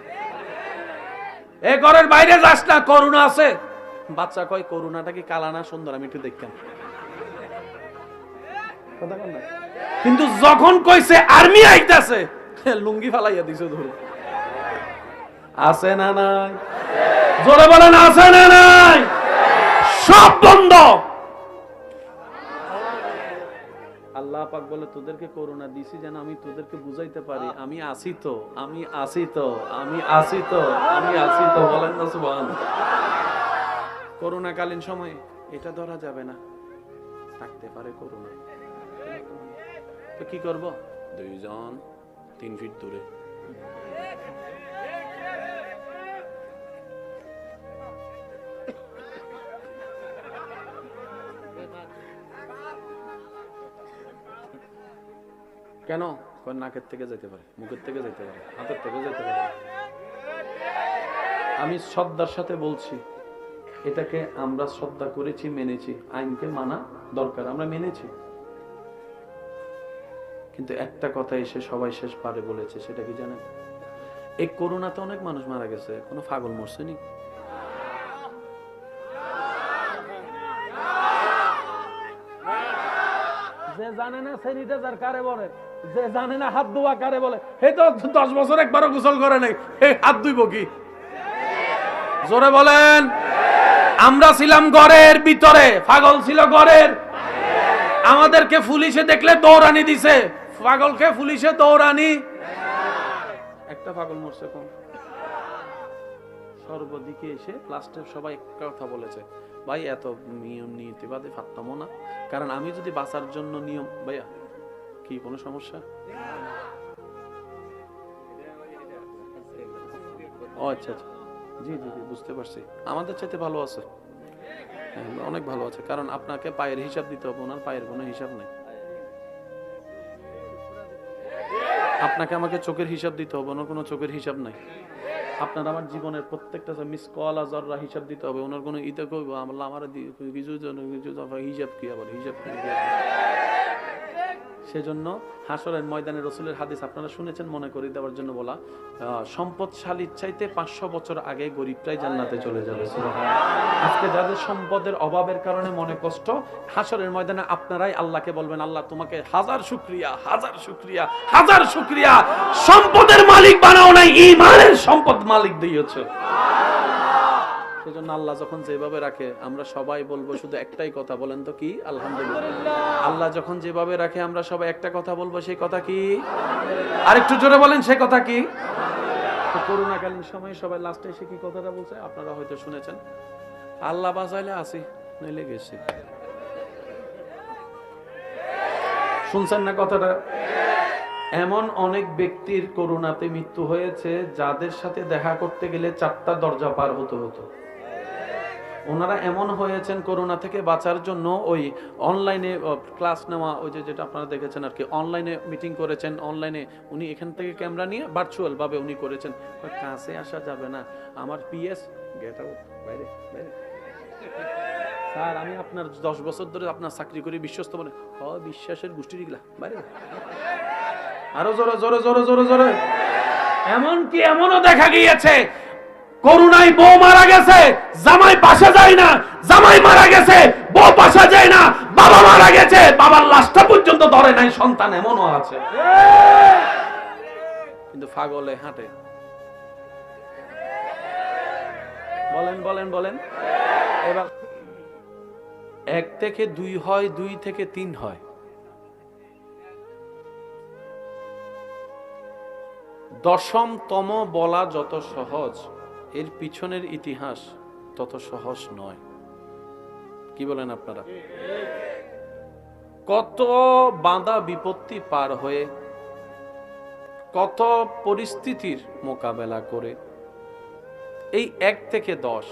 এ ঘরের বাইরে যাস না, করোনা আছে। বাচ্চা কয় করোনাটা কি কালা না সুন্দর, আমি একটু দেখতাম। কথা বল না, কিন্তু যখন কইছে আর্মি আইতাছে, লুঙ্গি ফালাইয়া দিছে ধরে। আছে না নাই? জোরে বলেন আছে না নাই? সব বন্ধ। আল্লাহ পাক বলে তোদেরকে করোনা দিছি যেন আমি তোদেরকে বুঝাইতে পারি আমি আছি তো, আমি আছি তো, আমি আছি তো, আমি আছি তো। বলেন না সুবহানাল্লাহ। করোনা কালীন সময়ে এটা ধরা যাবে না, থাকতে পারে করোনা, তো কি করব? 2 জন 3 ফিট দূরে। কেন? নাকের থেকে যেতে পারে, মুখের থেকে যেতে পারে, হাতের থেকে যেতে পারে। আমি শ্রদ্ধার সাথে বলছি, এটাকে আমরা শ্রদ্ধা করেছি, মেনেছি। আইনকে মানা দরকার, আমরা মেনেছি। কিন্তু একটা কথা এসে সবাই শেষ পারে বলেছে, সেটা কি জানেন? এই করোনাতে অনেক মানুষ মারা গেছে, কোনো পাগল মরছে নি। যে জানে না স্যানিটাইজার কারে বলে, যে জানে না হাত ধোয়া কারে বলে, হে তো 10 বছর একবারও গোসল করে নাই, হে হাত ধুইব কি? জোরে বলেন। আমরা ছিলাম ঘরের ভিতরে, পাগল ছিল ঘরের। আমাদেরকে পুলিশে দেখলে দৌড়ানি দিছে, পাগলকে পুলিশে দৌড়ানি। একটা পাগল মরছে কোন? সর্বদিকে এসে লাস্টে সবাই একটা কথা বলেছে, ভাই এত নিয়ম নীতিবাদে ফাত্তামো না, কারণ আমি যদি বাঁচার জন্য নিয়ম, ভাইয়া কি কোনো সমস্যা? ও আচ্ছা আচ্ছা, জি জি জি বুঝতে পারছি। আমাদের চাইতে ভালো আছে, অনেক ভালো আছে, কারণ আপনাকে পায়ের হিসাব দিতে হবে, ওনার পায়ের কোনো হিসাব নেই। আপনাকে আমাকে চোখের হিসাব দিতে হবে, ওনার কোনো চোখের হিসাব নাই। আপনার আমার জীবনের প্রত্যেকটা মিস কল আজররা হিসাব দিতে হবে, ওনার কোনো ইতে কইব আমলা আমার কিছু হিসাব কি, আবার হিসাব কি? সেজন্য হাসরের ময়দানে রাসূলের হাদিস আপনারা শুনেছেন, মনে করে দেওয়ার জন্য বলা, সম্পদশালীর চাইতে 500 বছর আগে গরিবটাই জান্নাতে চলে যাবে। সুবহানাল্লাহ। আজকে যাদের সম্পদের অভাবের কারণে মনে কষ্ট, হাসরের ময়দানে আপনারাই আল্লাহকে বলবেন, আল্লাহ তোমাকে হাজার শুকরিয়া, হাজার শুকরিয়া, হাজার শুকরিয়া, সম্পদের মালিক বানাও নাই, ঈমানের সম্পদ মালিক দিয়েছো। সেজন্য আল্লাহ যখন যেভাবে রাখে আমরা সবাই বলবো শুধু একটাই কথা, বলেন তো কি? আলহামদুলিল্লাহ। আল্লাহ যখন যেভাবে রাখে আমরা সবাই একটা কথা বলবো, সেই কথা কি? আরেকটু জোরে বলেন, সেই কথা কি? তো করোনাকালীন সময়ে সবাই লাস্টে এসে কি কথাটা বলছে আপনারা হয়তো শুনেছেন, আল্লাহ বাঁচাইলে আসি, নইলে গেছি। শুনছেন না কথাটা? এমন অনেক ব্যক্তির করোনাতে মৃত্যু হয়েছে যাদের সাথে দেখা করতে গেলে 4টা দরজা পার হতে হতো। ওনারা এমন হয়েছেন করোনা থেকে বাঁচার জন্য ওই অনলাইনে ক্লাস নেওয়া, ওই যেটা আপনারা দেখেছেন আর কি, অনলাইনে মিটিং করেছেন, অনলাইনে উনি এখান থেকে ক্যামেরা নিয়ে ভার্চুয়াল ভাবে উনি করেছেন। কাছে আসা যাবে না, আমার পিএস গেট আউট, বাইরে বাইরে। স্যার আমি আপনার 10 বছর ধরে আপনার চাকরি করি, বিশ্বস্ত বলে, বিশ্বাসের গোষ্ঠীর গিলা বাইরে। আরো জোরে জোরে জোরে জোরে জোরে। এমনকি এমনও দেখা গিয়েছে করোনায় বউ মারা গেছে, জামাই পাশে যায় না, জামাই মারা গেছে, বউ পাশে যায় না, বাবা মারা গেছে, বাবার লাশটা পর্যন্ত ধরে নাই সন্তান, এমনও আছে। কিন্তু পাগলে হাঁটে। বলেন বলেন বলেন। এবার 1 থেকে 2 হয়, 2 থেকে 3 হয়। 10তম বলা যত সহজ, এর পিছনের ইতিহাস তত সহজ নয়। কি বলেন আপনারা? কত বাধা বিপত্তি পার হয়ে, কত পরিস্থিতির মোকাবেলা করে এই 1 থেকে 10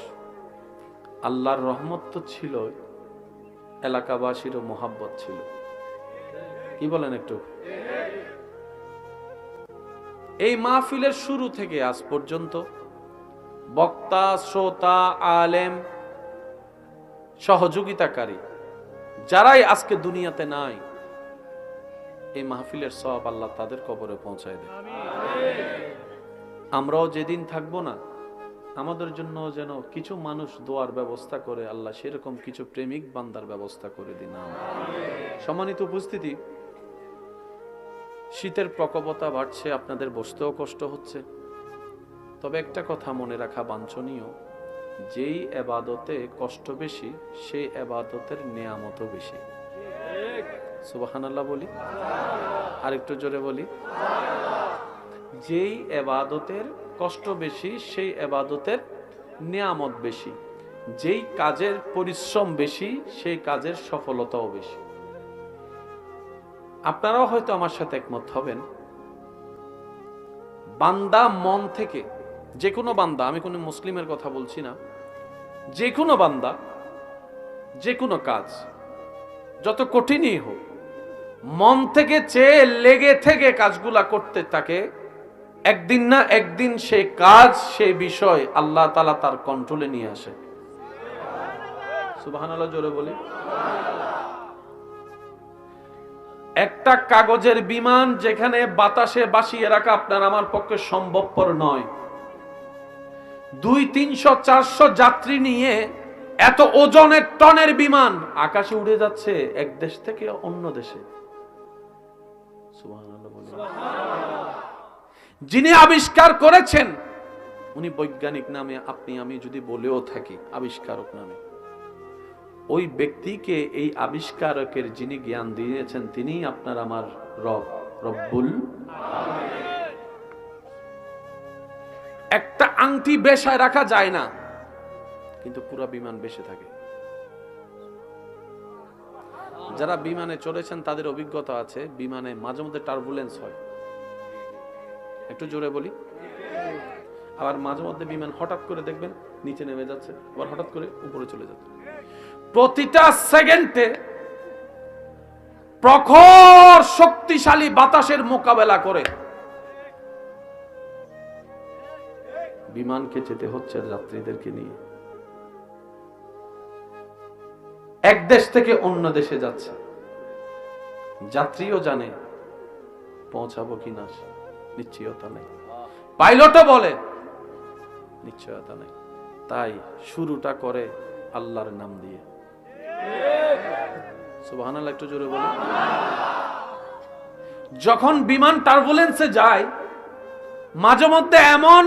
আল্লাহর রহমত তো ছিল, এলাকাবাসীরও মোহাব্বত ছিল। কি বলেন একটু? এই মাহফিলের শুরু থেকে আজ পর্যন্ত বক্তা, শ্রোতা, আলেম, সহযোগিতাকারী যারাই আজকে দুনিয়াতে নাই, এই মাহফিলের সওয়াব আল্লাহ তাদের কবরে পৌঁছায় দেয়। আমরাও যেদিন থাকবো না, আমাদের জন্য যেন কিছু মানুষ দোয়ার ব্যবস্থা করে, আল্লাহ সেরকম কিছু প্রেমিক বান্দার ব্যবস্থা করে দিন। সম্মানিত উপস্থিতি, শীতের প্রকোপতা বাড়ছে, আপনাদের বসতেও কষ্ট হচ্ছে। তবে একটা কথা মনে রাখা বাঞ্ছনীয়, যেই এবাদতে কষ্ট বেশি সেই এবাদতের নেয়ামতও বেশি। সুবহানাল্লাহ বলি, আর একটু জোরে বলি। যেই এবাদতের কষ্ট বেশি সেই এবাদতের নেয়ামত বেশি। যেই কাজের পরিশ্রম বেশি সেই কাজের সফলতাও বেশি। আপনারাও হয়তো আমার সাথে একমত হবেন, বান্দা মন থেকে, যে কোনো বান্দা, আমি কোনো মুসলিমের কথা বলছি না, যে কোনো বান্দা যে কোনো কাজ যত কঠিনই হোক, মন থেকে চেয়ে লেগে থেকে কাজগুলা করতে থাকে, একদিন না একদিন সেই কাজ, সেই বিষয় আল্লাহ তাআলা তার কন্ট্রোলে নিয়ে আসে। সুবহানাল্লাহ জোরে বলি। একটা কাগজের বিমান যেখানে বাতাসে বাসিয়ে রাখা আপনার আমার পক্ষে সম্ভবপর নয়, 200-300-400 যাত্রী নিয়ে এত ওজনের টনের বিমান আকাশে উড়ে যাচ্ছে এক দেশ থেকে অন্য দেশে। সুবহানাল্লাহ বলি। যিনি আবিষ্কার করেছেন উনি বৈজ্ঞানিক নামে আপনি আমি যদি বলেও থাকি, আবিষ্কারক নামে, ওই ব্যক্তিকে এই আবিষ্কারকের যিনি জ্ঞান দিয়েছেন তিনিই আপনার আমার রব, রব্বুল আলামিন। একটা আংটি বেশায় রাখা যায় না, কিন্তু পুরো বিমান বেশে থাকে। যারা বিমানে চড়েছেন তাদের অভিজ্ঞতা আছে, বিমানে মাঝে মধ্যে টার্বুলেন্স হয়, একটু জোরে বলি। আবার মাঝে মধ্যে বিমান হঠাৎ করে দেখবেন নিচে নেমে যাচ্ছে, আবার হঠাৎ করে উপরে চলে যাচ্ছে। প্রতিটা সেকেন্ডে প্রখর শক্তিশালী বাতাসের মোকাবেলা করে বিমানকে যেতে হচ্ছে যাত্রীদেরকে নিয়ে। এক দেশ থেকে অন্য দেশে যাচ্ছে, যাত্রীও জানে পৌঁছাবো কিনা নিশ্চয়তা নেই, পাইলটও বলে নিশ্চয়তা নেই। তাই শুরুটা করে আল্লাহর নাম দিয়ে। সুবহানাল্লাহ একটু জোরে বলে। যখন বিমান টার্বুলেন্সে যায়, মাঝে মধ্যে এমন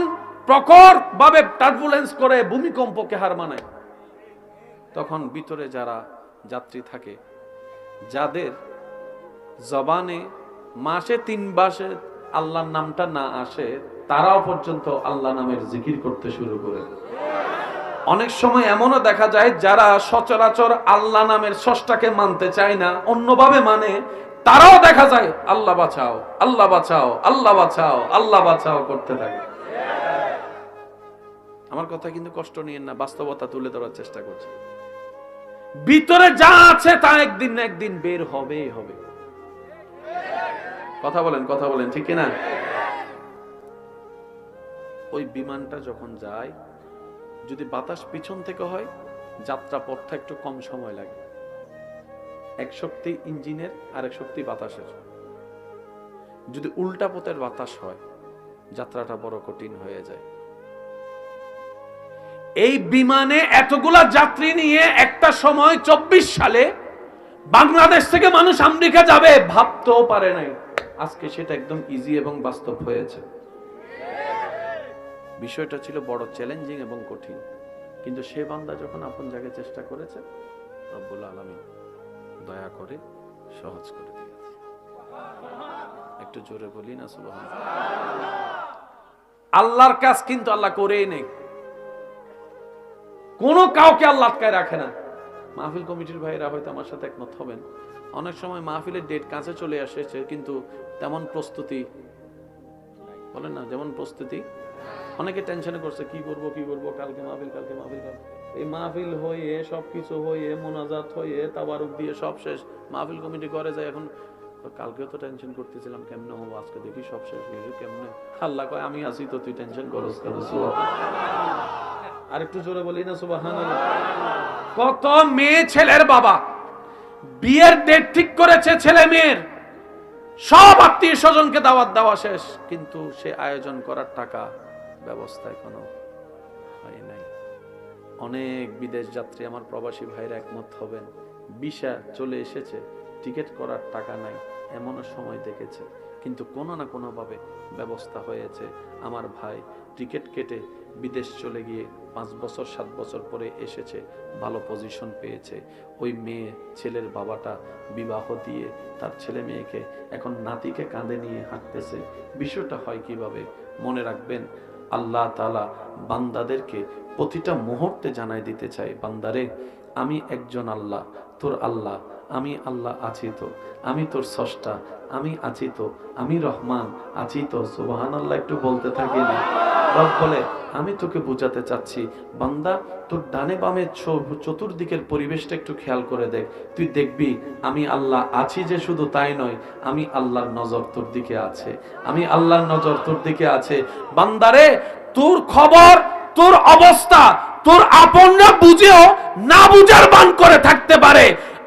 প্রখর ভাবে টার্বুলেন্স করে ভূমিকম্পকে হার মানায়, তখন ভিতরে যারা যাত্রী থাকে, যাদের জবানে মাসে 3 মাসে আল্লাহর নামটা না আসে, তারাও পর্যন্ত আল্লাহ নামের জিকির করতে শুরু করে। অনেক সময় এমনও দেখা যায় যারা সচরাচর আল্লাহ নামের স্রষ্টাকে মানতে চায় না, অন্যভাবে মানে, তারাও দেখা যায় আল্লাহ বাঁচাও, আল্লাহ বাঁচাও, আল্লাহ বাঁচাও, আল্লাহ বাঁচাও করতে থাকে। আমার কথা কিন্তু কষ্ট নিয়েন না, বাস্তবতা তুলে ধরার চেষ্টা করছি। ভিতরে যা আছে তা একদিন না একদিন বের হবেই হবে। কথা বলেন, কথা বলেন, ঠিক কিনা? ওই বিমানটা যখন যায়, যদি বাতাস পিছন থেকে হয়, যাত্রা পথটা একটু কম সময় লাগে। এক শক্তি ইঞ্জিনের আর এক শক্তি বাতাসের। যদি উল্টা পথের বাতাস হয়, যাত্রাটা বড় কঠিন হয়ে যায়। এই বিমানে এতগুলা যাত্রী নিয়ে একটা সময় 24 সালে বাংলাদেশ থেকে মানুষ আমেরিকা যাবে ভাবতেও পারে নাই। আজকে সেটা একদম ইজি এবং বাস্তব হয়েছে। বিষয়টা ছিল বড় চ্যালেঞ্জিং এবং কঠিন, কিন্তু সে বান্দা যখন আপন জায়গায় চেষ্টা করেছে, রব্বুল আলামিন দয়া করে সহজ করে দিয়েছে। একটু জোরে বলি না সুবহানাল্লাহ। আল্লাহর কাজ কিন্তু আল্লাহ করেই নেই, কোনো কাউকে আল্লাহ আটকায় রাখে না। মাহফিল কমিটির ভাইরা হয়তো আমার সাথে একমত হবেন, অনেক সময় মাহফিলের ডেট কাছে চলে আসছে, কিন্তু তেমন প্রস্তুতি, বলেন না, যেমন প্রস্তুতি, অনেকে টেনশনে করছে কি করব কি করব, কালকে মাহফিল, কালকে মাহফিল। এই মাহফিল হয়ে সবকিছু হয়ে মোনাজাত হয়ে তাবারুক দিয়ে সব শেষ, মাহফিল কমিটি করে যায়। এখন কালকেও তো টেনশন করতেছিলাম কেমনে হবো, আজকে দেখি সব শেষ হয়ে কেমনে। আল্লাহ কয় আমি আছি তো, তুই টেনশন করস কেন? আর একটু জোরে বলি না সুবহানাল্লাহ। কত মেয়ে ছেলের বাবা বিয়ের ডেট ঠিক করেছে, ছেলে মেয়ের সব আত্মীয় স্বজনকে দাওয়াত দেওয়া শেষ, কিন্তু সে আয়োজন করার টাকা ব্যবস্থা এখনো হয় নাই। অনেক বিদেশ যাত্রী আমার প্রবাসী ভাইরা একমত হবেন, ভিসা চলে এসেছে, টিকিট করার টাকা নাই, এমনও সময় দেখেছে, কিন্তু কোনো না কোনোভাবে ব্যবস্থা হয়েছে। আমার ভাই টিকিট কেটে বিদেশ চলে গিয়ে 5 বছর 7 বছর পরে এসেছে, ভালো পজিশন পেয়েছে। ওই মেয়ে ছেলের বাবাটা বিবাহ দিয়ে তার ছেলে মেয়েকে এখন নাতিকে কাঁধে নিয়ে হাঁটতেছে। বিষয়টা হয় কিভাবে? মনে রাখবেন, আল্লাহ তাআলা বান্দাদেরকে প্রতিটা মুহূর্তে জানাই দিতে চাই, বান্দারে আমি একজন আল্লাহ, তোর আল্লাহ, আমি আল্লাহ আছি তো, আমি তোর স্রষ্টা, আমি আছি তো, আমি রহমান আছি তো। সুবহানাল্লাহ একটু বলতে থাকি না? রব বলে আমি তোকে বুঝাতে চাচ্ছি, বান্দা তোর ডানে বামে চতুর্দিকের পরিবেশটা একটু খেয়াল করে দেখ, তুই দেখবি আমি আল্লাহ আছি যে শুধু তাই নয়, আমি আল্লাহর নজর তোর দিকে আছে, আমি আল্লাহর নজর তোর দিকে আছে। বান্দারে তোর খবর, তোর অবস্থা তোর আপনরা বুঝেও না বুঝার বান করে থাকতে পারে।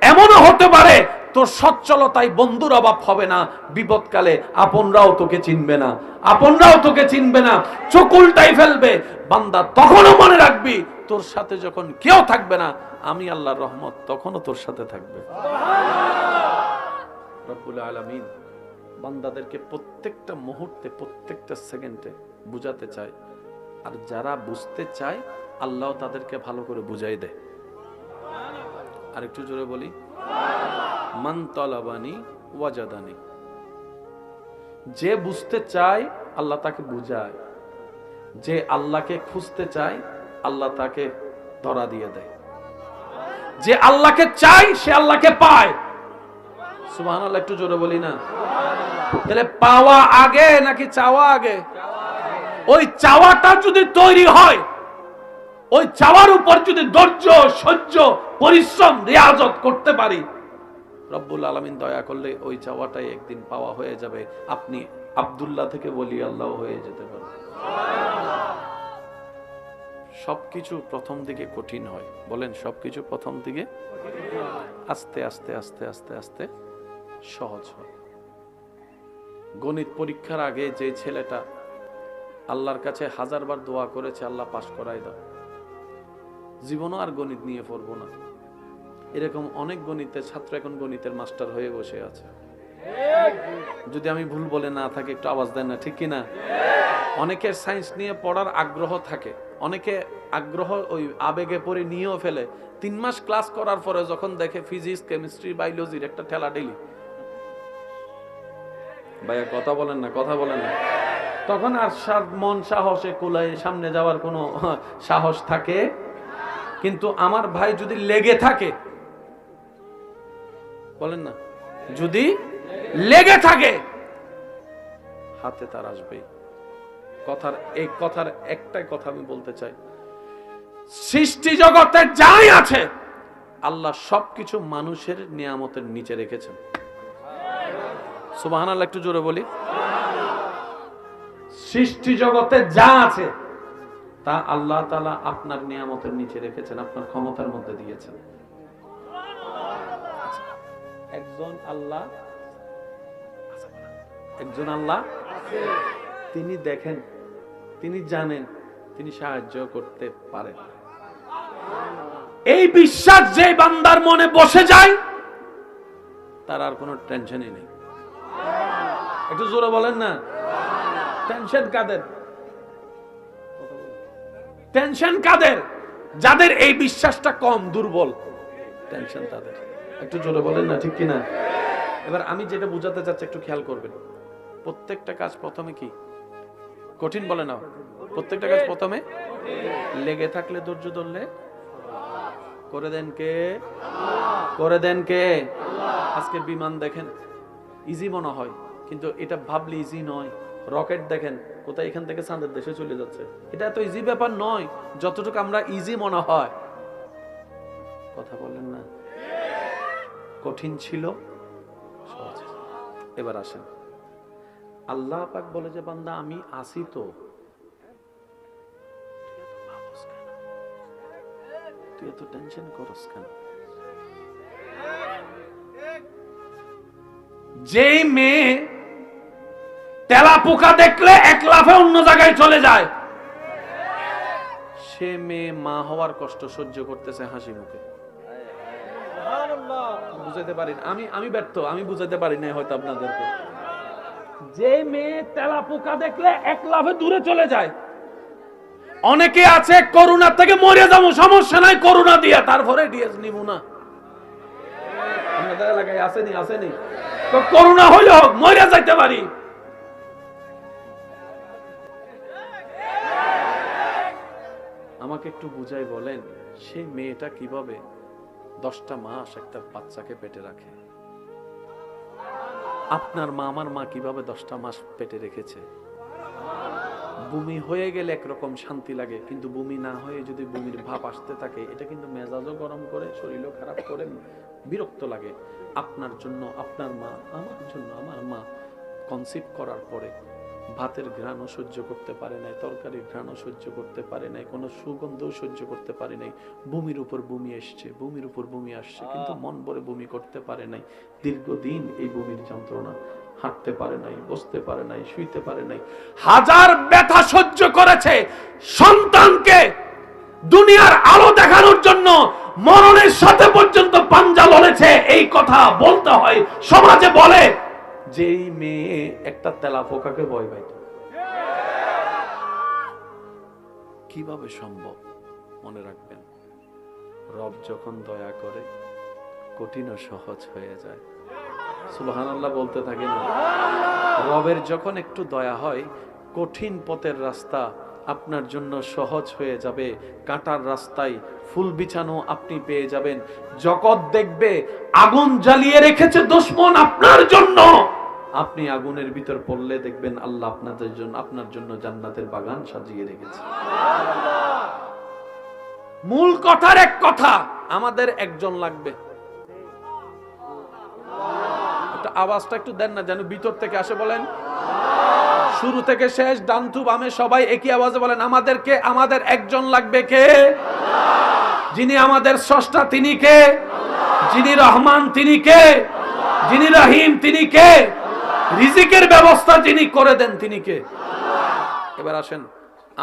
এমনও হতে পারে তোর সচ্ছলতায় বন্ধুর অভাব হবে না, বিপদকালে আপনরাও তোকে চিনবে না, আপনরাও তোকে চিনবে না, চোখ উল্টাই ফেলবে। বান্দা তখনও মনে রাখবি, তোর সাথে যখন কেউ থাকবে না, আমি আল্লাহর রহমত তখনও তোর সাথে থাকবে। রব্বুল আলামিন বান্দাদেরকে প্রত্যেকটা মুহূর্তে প্রত্যেকটা সেকেন্ডে বুঝাতে চায়, আর যারা বুঝতে চায় আল্লাহ তাদেরকে ভালো করে বুঝাই দেয়। আর একটু জোরে বলি, মান তলাবানি ওয়াজাদানি। যে বুঝতে চায় আল্লাহ তাকে বুঝায়, যে আল্লাহকে খুঁজতে চায় আল্লাহ তাকে ধরা দিয়ে দেয়, যে আল্লাহকে চায় সে আল্লাহকে পায়। সুবহানাল্লাহ একটু জোরে বলি না? তাহলে পাওয়া আগে নাকি চাওয়া আগে? ওই চাওয়াটা যদি তৈরি হয়, ওই চাওয়ার উপর যদি ধৈর্য সহ্য পরিশ্রম রিয়াজত করতে পারি, রব্বুল আলামিন দয়া করলে ওই চাওয়াটাই একদিন পাওয়া হয়ে যাবে। আপনি আব্দুল্লাহ থেকে বলি আল্লাহ হয়ে যেতে পারে। সবকিছু প্রথম দিকে কঠিন হয়, বলেন সবকিছু প্রথম দিকে আস্তে আস্তে আস্তে আস্তে আস্তে সহজ হয়। গণিত পরীক্ষার আগে যে ছেলেটা আল্লাহর কাছে 1000 বার দোয়া করেছে আল্লাহ পাস করাই দাও, জীবনও আর গণিত নিয়ে পড়বো না, এরকম অনেক গণিতের ছাত্র এখন গণিতের মাস্টার হয়ে বসে আছে। যদি আমি ভুল বলে না থাকি একটু আওয়াজ দেন না, ঠিক কিনা? অনেকের সায়েন্স নিয়ে পড়ার আগ্রহ থাকে, অনেকে আগ্রহ ওই আবেগে পড়ে নিয়েও ফেলে। 3 মাস ক্লাস করার পরে যখন দেখে ফিজিক্স কেমিস্ট্রি বায়োলজির একটা ঠেলা ঠেলি, ভাইয়া কথা বলেন না, কথা বলেন না, তখন আর মন সাহসে কুলায় সামনে যাওয়ার কোনো সাহস থাকে। কিন্তু আমার ভাই যদি লেগে থাকে, বলেন না, যদি লেগে থাকে হাতে তার আসবে। কথার একটাই কথা আমি বলতে চাই, সৃষ্টি জগতে যাই আছে আল্লাহ সবকিছু মানুষের নিয়ামতের নিচে রেখেছেন। সুবহানাল্লাহ একটু জোরে বলি। সৃষ্টি জগতে যা আছে তা আল্লাহ তাআলা আপনার নিয়ামতের নিচে রেখেছেন, আপনার ক্ষমতার মধ্যে দিয়েছেন। একজন আল্লাহ, একজন আল্লাহ তিনি দেখেন, তিনি জানেন, তিনি সাহায্য করতে পারেন। এই বিশ্বাস যে বান্দার মনে বসে যায় তার আর কোনো টেনশনই নেই। একটু জোরে বলেন না, টেনশন কাদের? টেনশন কাদের? যাদের এই বিশ্বাসটা কম, দুর্বল, টেনশন তাদের। একটু জোরে বলেন না, ঠিক কিনা? এবার আমি যেটা বুঝাতে চাচ্ছি একটু খেয়াল করবেন। প্রত্যেকটা কাজ প্রথমে কি কঠিন? বলে না, প্রত্যেকটা কাজ প্রথমে লেগে থাকলে, ধৈর্য ধরলে করে দেন কে? করে দেন কে? আজকে বিমান দেখেন ইজি মনে হয়, কিন্তু এটা ভাবলে ইজি নয়। রকেট দেখেন কোথায় এখান থেকে চাঁদের দেশে চলে যাচ্ছে, এটা এত ইজি ব্যাপার নয় যতটুকু আমরা ইজি মনে হয়। কথা বলেন না? কঠিন ছিল, সহজ। এবার আসেন, আল্লাহ পাক বলে যে বান্দা আমি আসি তো, তুই এত টেনশন করস কেন? যেই মেয়ে তেলা পোকা দেখলে এক লাফে অন্য জায়গায় চলে যায়, সে মেয়ে মা হওয়ার কষ্ট সহ্য করতেছে হাসি মুখে। বুঝাতে পারি না, আমি ব্যর্থ, আমি বুঝাতে পারি না হয়তো আপনাদেরকে। যে মেয়ে তেলা পোকা দেখলে এক লাফে দূরে চলে যায়। অনেকে আছে করোনা থেকে মরে যাবো, সমস্যা নাই করোনা দিয়া, তারপরে ডিএস নিব না। আপনাদের এলাকায় আসেনি? আসেনি তো করোনা হইলে হোক, মরে যাইতে পারি। আমাকে একটু বুঝাই বলেন, সেই মেয়েটা কিভাবে 10টা মাস একটা বাচ্চাকে পেটে রাখে? আপনার মা, আমার মা কিভাবে 10টা মাস পেটে রেখেছে? বমি হয়ে গেলে একরকম শান্তি লাগে, কিন্তু বমি না হয়ে যদি বমির ভাব আসতে থাকে, এটা কিন্তু মেজাজও গরম করে, শরীরও খারাপ করে, বিরক্ত লাগে। আপনার জন্য আপনার মা, আমার জন্য আমার মা কনসিভ করার পরে ভাতের ঘ্রাণও সহ্য করতে পারে নাই, তরকারির ঘ্রাণও সহ্য করতে পারে নাই, কোনো সুগন্ধও সহ্য করতে পারে নাই। বমির উপর বমি এসছে, বমির উপর বমি আসছে, কিন্তু মন ভরে বমি করতে পারে নাই। দীর্ঘদিন এই বমির যন্ত্রণা, হাঁটতে পারে নাই, বসতে পারে নাই, শুইতে পারে নাই, হাজার ব্যথা সহ্য করেছে। সন্তানকে দুনিয়ার আলো দেখানোর জন্য মরণের সাথে পর্যন্ত পাঞ্জা লড়েছে। এই কথা বলতে হয়, সমাজে বলে যেই মেয়ে একটা তেলা পোকাকে ভয় পাইত। কিভাবে সম্ভব? মনে রাখবেন, রব যখন দয়া করে কঠিন ও সহজ হয়ে যায়। সুবহানাল্লাহ বলতে থাকি না? রবের যখন একটু দয়া হয়, কঠিন পথের রাস্তা আপনার জন্য সহজ হয়ে যাবে। কাঁটার রাস্তায় ফুল বিছানো আপনি পেয়ে যাবেন। জগৎ দেখবে আগুন জ্বালিয়ে রেখেছে দুশমন আপনার জন্য, আপনি আগুনের ভিতর পড়লে দেখবেন আল্লাহ আপনাদের জন্য, আপনার জন্য জান্নাতের বাগান সাজিয়ে রেখেছে। মূল কথার এক কথা, আমাদের একজন লাগবে। আওয়াজটা একটু দেন না, যেন ভিতর থেকে আসে। বলেন শুরু থেকে শেষ, ডান টু বামে সবাই একই আওয়াজে বলেন, আমাদেরকে, আমাদের একজন লাগবে। কে? যিনি আমাদের স্রষ্টা তিনি কে? যিনি রহমান তিনি কে? যিনি রহিম তিনি কে? রিজিকের ব্যবস্থা যিনি করে দেন তিনি কে? এবার আসেন,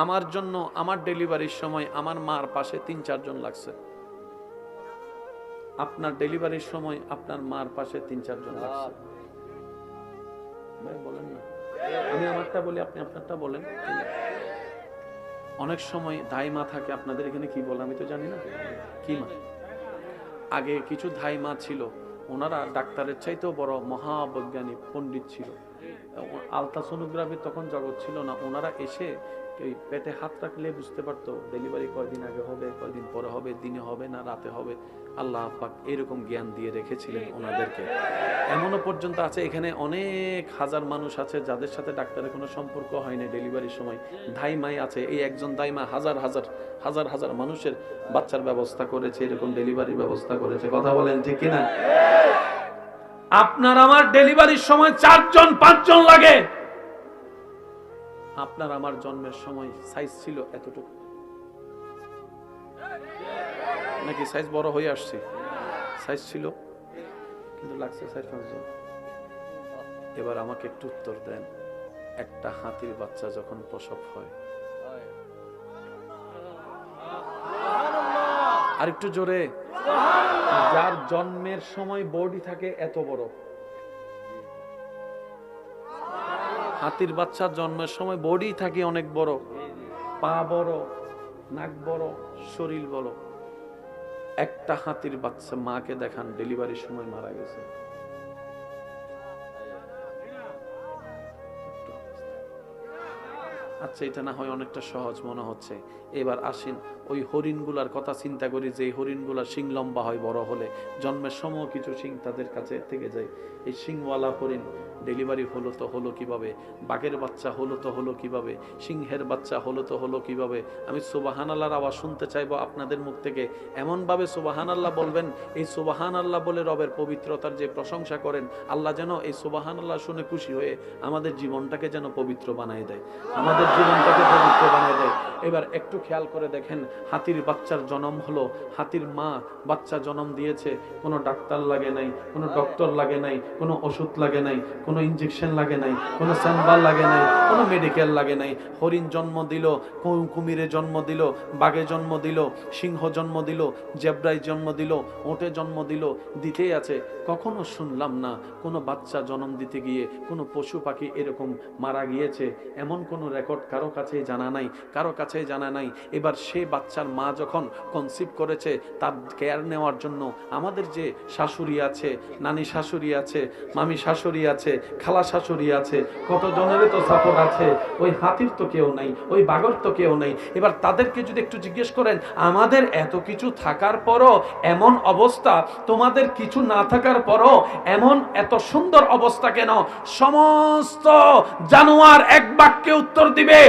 আমার জন্য আমার ডেলিভারির সময় আমার মার পাশে 3-4 জন লাগছে। আপনার ডেলিভারির সময় আপনার মার পাশে 3-4 জন লাগছে। ভাই বলেন না, আমি আমারটা বলি, আপনি আপনারটা বলেন। অনেক সময় ধাই মা থাকে, আপনাদের এখানে কি বলে আমি তো জানি না, কি মা? আগে কিছু ধাই মা ছিল, ওনারা ডাক্তারের চাইতেও বড় মহাবৈজ্ঞানিক পণ্ডিত ছিল। আলট্রাসোনোগ্রাফি তখন জগৎ ছিল না। ওনারা এসে এই পেটে হাত রাখলে বুঝতে পারতো ডেলিভারি কয়দিন আগে হবে, কয়দিন পরে হবে, দিনে হবে না রাতে হবে। আল্লাহ পাক এরকম জ্ঞান দিয়ে রেখেছিলেন ওনাদেরকে। এমনও পর্যন্ত আছে, এখানে অনেক হাজার মানুষ আছে যাদের সাথে ডাক্তারের কোনো সম্পর্ক হয় না ডেলিভারির সময়। ধাইমাই আছে, এই একজন ধাইমা হাজার হাজার হাজার হাজার মানুষের বাচ্চার ব্যবস্থা করেছে, এরকম ডেলিভারির ব্যবস্থা করেছে। কথা বলেন ঠিক কিনা? আপনার আমার ডেলিভারির সময় 4 জন 5 জন লাগে। আপনার আমার জন্মের সময় সাইজ ছিল এতটুকু, নাকি সাইজ বড় হয়ে আসছে? সাইজ ছিল, কিন্তু লাগছে 4-5 জন। এবার আমাকে একটু উত্তর দেন, একটা হাতির বাচ্চা যখন প্রসব হয়, আর একটু জোরে, যার জন্মের সময় বডি থাকে এত বড়, হাতির বাচ্চার জন্মের সময় বডি থাকে অনেক বড়, পা বড়, নাক বড়, শরীর বড়। একটা হাতির বাচ্চা মাকে দেখান ডেলিভারির সময় মারা গেছে। আচ্ছা, এটা না হয় অনেকটা সহজ মনে হচ্ছে। এবার আসেন ওই হরিণগুলার কথা চিন্তা করি, যে হরিণগুলার শিং লম্বা হয় বড় হলে, জন্মের সময় কিছু শিং তাদের কাছে থেকে যায়। এই শিংওয়ালা হরিণ ডেলিভারি হলো তো হলো কিভাবে? বাঘের বাচ্চা হলো তো হলো কিভাবে? সিংহের বাচ্চা হলো তো হলো কিভাবে? আমি সুবহানাল্লাহর আওয়াজ শুনতে চাইবো আপনাদের মুখ থেকে। এমনভাবে সুবহানাল্লাহ বলবেন, এই সুবহানাল্লাহ বলে রবের পবিত্রতার যে প্রশংসা করেন, আল্লাহ যেন এই সুবহানাল্লাহ শুনে খুশি হয়ে আমাদের জীবনটাকে যেন পবিত্র বানায় দেয়, আমাদের জীবনটাকে পবিত্র বানায় দেয়। এবার একটু খেয়াল করে দেখেন, হাতির বাচ্চার জন্ম হলো, হাতির মা বাচ্চা জন্ম দিয়েছে, কোনো ডাক্তার লাগে নাই, কোনো ডক্টর লাগে নাই, কোনো ওষুধ লাগে নাই, কোনো ইঞ্জেকশন লাগে নাই, কোনো চেম্বার লাগে নাই, কোনো মেডিকেল লাগে নাই। হরিণ জন্ম দিল, কুমিরে জন্ম দিল, বাঘে জন্ম দিল, সিংহ জন্ম দিল, জেব্রায় জন্ম দিল, ওটে জন্ম দিল, দিতেই আছে। কখনো শুনলাম না কোনো বাচ্চা জন্ম দিতে গিয়ে কোনো পশু পাখি এরকম মারা গিয়েছে, এমন কোনো রেকর্ড কারো কাছেই জানা নাই, কারো কাছেই জানা নাই। এবার সেই বাচ্চার মা যখন কনসিভ করেছে, তার কেয়ার নেওয়ার জন্য আমাদের যে শাশুড়ি আছে, নানি শাশুড়ি আছে, মামি শাশুড়ি আছে, খালা শাশুড়ি আছে, কত জনেরই তো সাপোর্ট আছে। ওই হাতির তো কেউ নাই, ওই বাঘর তো কেউ নাই। এবার তাদেরকে যদি একটু জিজ্ঞেস করেন, আমাদের এত কিছু থাকার পরও এমন অবস্থা, তোমাদের কিছু না থাকার পরও এমন এত সুন্দর অবস্থা কেন? সমস্ত জানোয়ার এক বাক্যে উত্তর দিবে,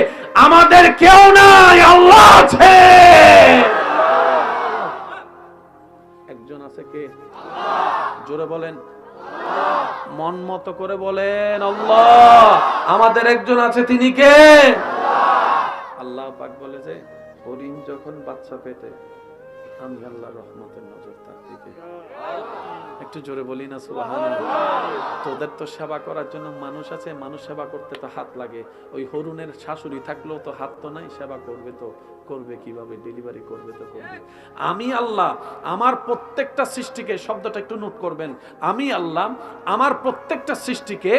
আমাদের কেউ নাই, আল্লাহ আছে। একজন আছে কে? জোরে বলেন, মন মতো করে বলেন, আল্লাহ। আমাদের একজন আছে, তিনি কে? আল্লাহ পাক বলে যে, হরিণ যখন বাচ্চা পেটে, আমি আল্লাহ রহমতের নজর তার দিকে। একটু জোরে বলি না সুবহানাল্লাহ। তোদের তো সেবা করার জন্য মানুষ আছে, মানুষ সেবা করতে তো হাত লাগে। ওই হরুনের শাশুড়ি থাকলেও তো হাত তো নাই, সেবা করবে তো করবে কিভাবে? ডেলিভারি করবে তো করবে। আমি আল্লাহ আমার প্রত্যেকটা সৃষ্টিকে, শব্দটা একটু নোট করবেন, আমি আল্লাহ আমার প্রত্যেকটা সৃষ্টিকে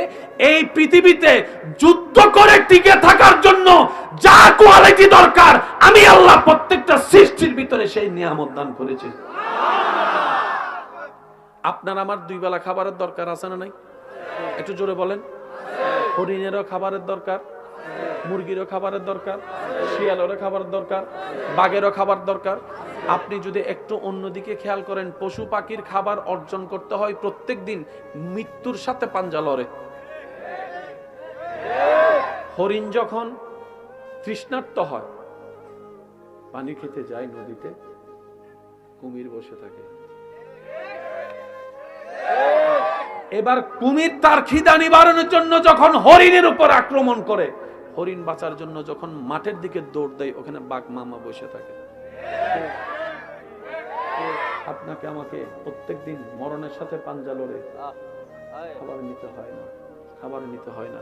এই পৃথিবীতে যুদ্ধ করে টিকে থাকার জন্য যা কোয়ালিটি দরকার, আমি আল্লাহ প্রত্যেকটা সৃষ্টির ভিতরে সেই নিয়ামত দান করেছি। আপনার আমার দুই বেলা খাবারের দরকার আছে না নাই? একটু জোরে বলেন। হরিণেরও খাবারের দরকার, মুরগিরও খাবারের দরকার, শিয়ালেরও খাবারের দরকার, বাঘেরও খাবার দরকার। আপনি যদি একটু অন্যদিকে খেয়াল করেন, পশু পাখির খাবার অর্জন করতে হয় প্রত্যেক দিন মৃত্যুর সাথে পাঞ্জা লড়ে। হরিণ যখন তৃষ্ণার্ত হয়, পানি খেতে যায় নদীতে, কুমির বসে থাকে। এবার কুমির তার খিদা নিবারণের জন্য যখন হরিণের উপর আক্রমণ করে, হরিণ বাঁচার জন্য যখন মাঠের দিকে দৌড় দেয়, ওখানে বাঘ মামা বসে থাকে। আপনাকে আমাকে প্রত্যেকদিন মরণের সাথে পাঞ্জা লড়ে খাবার নিতে হয় না, খাবার নিতে হয় না।